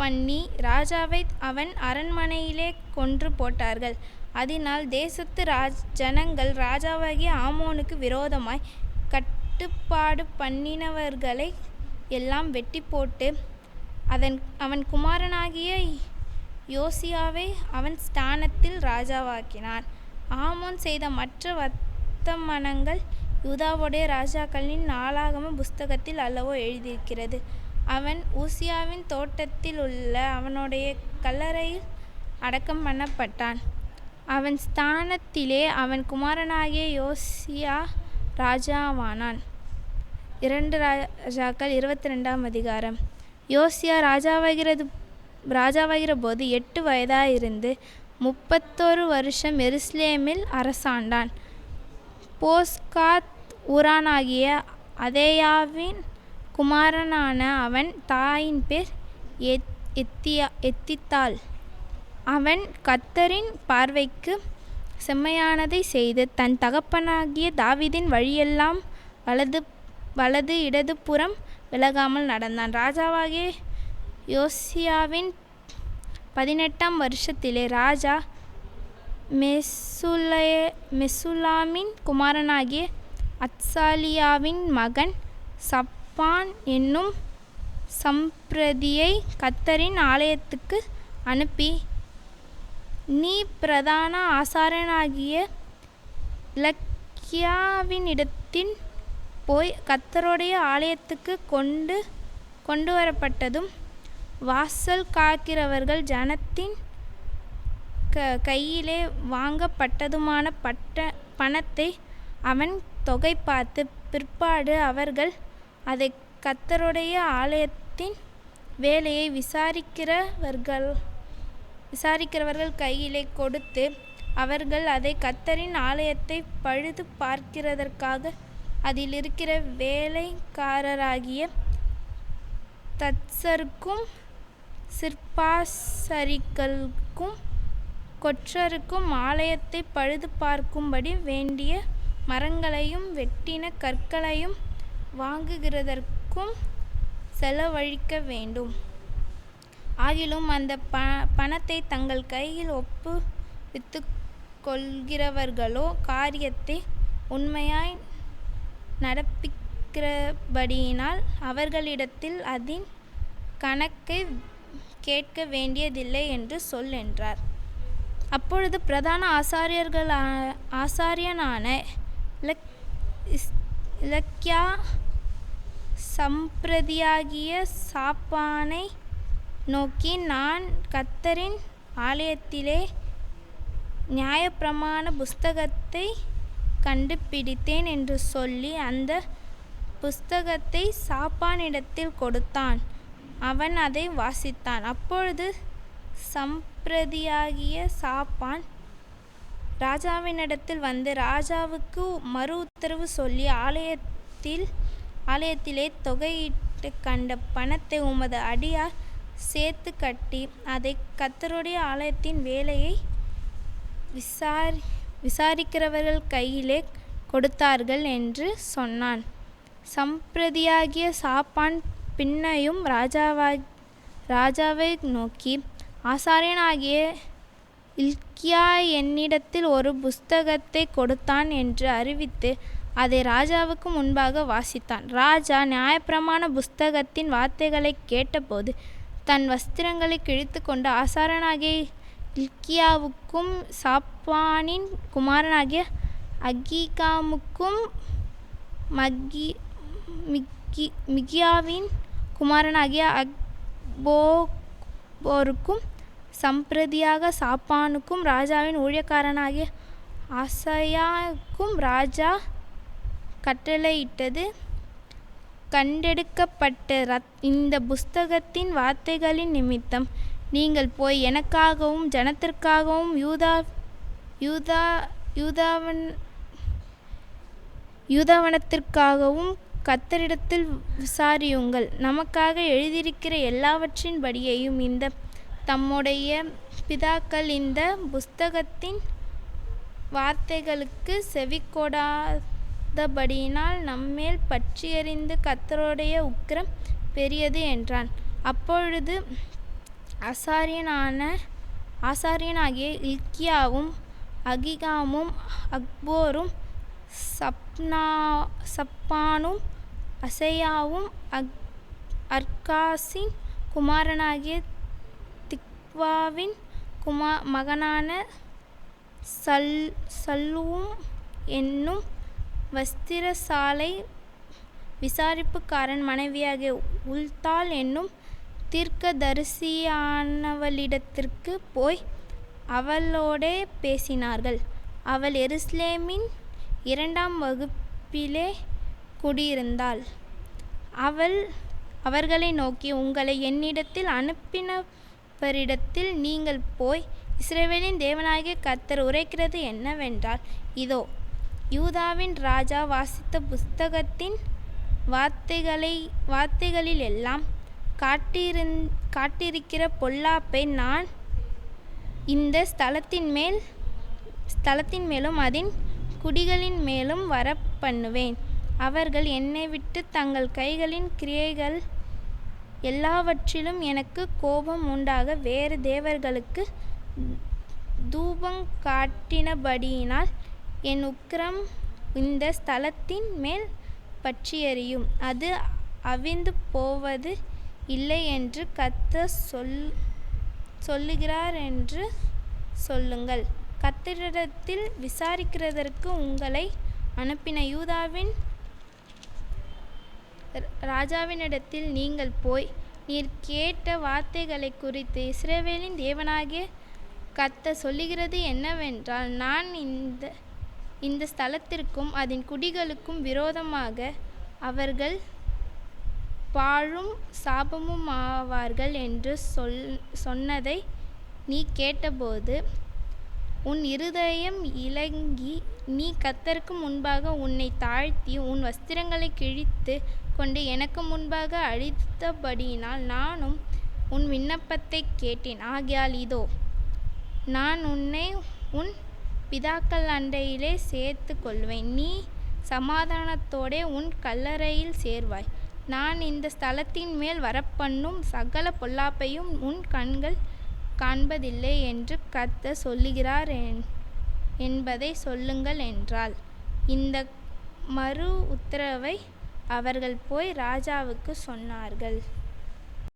பண்ணி ராஜாவை அவன் அரண்மனையிலே கொன்று போட்டார்கள். அதனால் தேசத்து ஜனங்கள் ராஜாவாகிய ஆமோனுக்கு விரோதமாய் கட்டுப்பாடு பண்ணினவர்களை எல்லாம் வெட்டி போட்டு அவன் குமாரனாகிய யோசியாவை அவன் ஸ்தானத்தில் ராஜாவாக்கினான். ஆமோன் செய்த மற்ற வர்த்தமானங்கள் யூதாவுடைய ராஜாக்களின் நாளாகம புஸ்தகத்தில் அல்லவோ எழுதியிருக்கிறது. அவன் ஊசியாவின் தோட்டத்தில் உள்ள அவனுடைய கல்லறையில் அடக்கம் பண்ணப்பட்டான். அவன் ஸ்தானத்திலே அவன் குமாரனாகிய யோசியா ராஜாவானான். 2 ராஜாக்கள் 22ஆம் அதிகாரம். யோசியா ராஜாவாகிற போது 8 வயதாயிருந்து 31 வருஷம் எருசலேமில் அரசாண்டான். போஸ்காத் ஊரானாகிய அதேயாவின் குமாரனான அவன் தாயின் பேர் எத்தித்தாள். அவன் கர்த்தரின் பார்வைக்கு செம்மையானதை செய்து தன் தகப்பனாகிய தாவீதின் வழியெல்லாம் வலது இடது புறம் விலகாமல் நடந்தான். ராஜாவாகிய யோசியாவின் 18ஆம் வருஷத்திலே ராஜா மெசுல்லாமின் குமாரனாகிய அத்சாலியாவின் மகன் சப்பான் என்னும் சம்பிரதியை கர்த்தரின் ஆலயத்துக்கு அனுப்பி, நீ பிரதான ஆசாரியனாகிய இலக்கியாவினிடத்தில் போய் கர்த்தருடைய ஆலயத்துக்கு கொண்டு வரப்பட்டதும் வாசல் காக்கிறவர்கள் ஜனத்தின் கையிலே வாங்கப்பட்டதுமான பணத்தை அவன் தொகை பார்த்து, பிற்பாடு அவர்கள் அதை கர்த்தருடைய ஆலயத்தின் வேலையை விசாரிக்கிறவர்கள் கையிலே கொடுத்து, அவர்கள் அதை கர்த்தரின் ஆலயத்தை பழுது பார்க்கிறதற்காக அதில் இருக்கிற வேலைக்காரராகிய தச்சருக்கும் சிற்பாசரிகளுக்கும் கொற்றருக்கும் ஆலயத்தை பழுது பார்க்கும்படி வேண்டிய மரங்களையும் வெட்டின கற்களையும் வாங்குகிறதற்கும் செலவழிக்க வேண்டும். ஆகிலும் அந்த பணத்தை தங்கள் கையில் ஒப்புவித்துக் கொள்கிறவர்களோ காரியத்தை உண்மையாய் நடப்பிக்கிறபடியினால் அவர்களிடத்தில் அதின் கணக்கை கேட்க வேண்டியதில்லை என்று சொல் என்றார். அப்பொழுது பிரதான ஆசாரியனான இலக்கியா சம்பிரதியாகிய சாப்பானை நோக்கி, நான் கர்த்தரின் ஆலயத்திலே நியாயப்பிரமாண புஸ்தகத்தை கண்டுபிடித்தேன் என்று சொல்லி அந்த புஸ்தகத்தை சாப்பானிடத்தில் கொடுத்தான். அவன் அதை வாசித்தான். அப்பொழுது சம்பிரதியாகிய சாப்பான் ராஜாவினிடத்தில் வந்து ராஜாவுக்கு மறு உத்தரவு சொல்லி, ஆலயத்திலே தொகையிட்டு கண்ட பணத்தை உமது அடியார் சேர்த்து கட்டி அதை கர்த்தருடைய ஆலயத்தின் வேலையை விசாரிக்கிறவர்கள் கையிலே கொடுத்தார்கள் என்று சொன்னான். சம்பிரதியாகிய சாப்பான் பின்னையும் ராஜாவை நோக்கி, ஆசாரியனாகிய இல்க்கியா என்னிடத்தில் ஒரு புஸ்தகத்தை கொடுத்தான் என்று அறிவித்து அதை ராஜாவுக்கு முன்பாக வாசித்தான். ராஜா நியாயப்பிரமாண புஸ்தகத்தின் வார்த்தைகளை கேட்டபோது தன் வஸ்திரங்களை கிழித்து கொண்டு ஆசாரியனாகிய இல்க்கியாவுக்கும் சாப்பானின் குமாரனாகிய அகிகாமுக்கும் மிகியாவின் குமாரனாகிய அக்போருக்கும் சம்பிரதியாக சாப்பானுக்கும் ராஜாவின் ஊழியக்காரனாகிய ஆசாயாவுக்கும் ராஜா கட்டளையிட்டது, கண்டெடுக்கப்பட்ட இந்த புஸ்தகத்தின் வார்த்தைகளின் நிமித்தம் நீங்கள் போய் எனக்காகவும் ஜனத்திற்காகவும் யூதாவனத்திற்காகவும் கர்த்தரிடத்தில் விசாரியுங்கள். நமக்காக எழுதியிருக்கிற எல்லாவற்றின்படியையும் இந்த தம்முடைய பிதாக்கள் இந்த புஸ்தகத்தின் வார்த்தைகளுக்கு செவிகொடாதபடியினால் நம்மேல் பற்றியெரிந்த கர்த்தருடைய உக்கிரம் பெரியது என்றான். அப்பொழுது ஆசாரியனாகிய இல்க்கியாவும் அகிகாமும் அக்போரும் சப்பானும் அசையாவும் அர்காசின் குமாரனாகிய திக்வாவின் மகனான சல்லூம் என்னும் வஸ்திரசாலை விசாரிப்புக்காரன் மனைவியாகிய உல்தாள் என்னும் தீர்க்கதரிசியானவளிடத்திற்குப் போய் அவளோடே பேசினார்கள். அவள் எருசலேமின் 2ஆம் வகுப்பிலே குடியிருந்தாள். அவள் அவர்களை நோக்கி, உங்களை என்னிடத்தில் அனுப்பினவரிடத்தில் நீங்கள் போய், இஸ்ரவேலின் தேவனாகிய கர்த்தர் உரைக்கிறது என்னவென்றால், இதோ, யூதாவின் ராஜா வாசித்த புத்தகத்தின் வார்த்தைகளிலெல்லாம் காட்டியிருக்கிற பொல்லாப்பை நான் இந்த ஸ்தலத்தின் மேலும் அதின் குடிகளின் மேலும் வரப்பண்ணுவேன். அவர்கள் என்னை விட்டு தங்கள் கைகளின் கிரியைகள் எல்லாவற்றிலும் எனக்கு கோபம் உண்டாக வேறு தேவர்களுக்கு தூபங்காட்டினபடியினால் என் உக்கிரம் இந்த ஸ்தலத்தின் மேல் பற்றியெரியும். அது அவிந்து போவது இல்லை என்று கர்த்தர் சொல்லுகிறார் என்று சொல்லுங்கள். கர்த்தரிடத்தில் விசாரிக்கிறதற்கு உங்களை அனுப்பின யூதாவின் ராஜாவினிடத்தில் நீங்கள் போய், நீர் கேட்ட வார்த்தைகளைக் குறித்து இஸ்ரவேலின் தேவனாகிய கர்த்தர் சொல்லுகிறது என்னவென்றால், நான் இந்த ஸ்தலத்திற்கும் அதின் குடிகளுக்கும் விரோதமாக அவர்கள் பாழும் சாபமுமாவார்கள் என்று சொன்னதை நீ கேட்டபோது உன் இருதயம் இலங்கி, நீ கர்த்தருக்கு முன்பாக உன்னைத் தாழ்த்தி உன் வஸ்திரங்களைக் கிழித்து கொண்டு எனக்கு முன்பாக அழித்தபடியினால் நானும் உன் விண்ணப்பத்தைக் கேட்டேன். ஆகையால் இதோ, நான் உன்னை உன் பிதாக்கள் அண்டையிலே சேர்த்து கொள்வேன். நீ சமாதானத்தோடே உன் கல்லறையில் சேர்வாய். நான் இந்த ஸ்தலத்தின் மேல் வரப்பண்ணும் சகல பொல்லாப்பையும் உன் கண்கள் காண்பதில்லை என்று கர்த்தர் சொல்லுகிறார் என்பதை சொல்லுங்கள் என்றாள். இந்த மறு உத்தரவை அவர்கள் போய் ராஜாவுக்கு சொன்னார்கள்.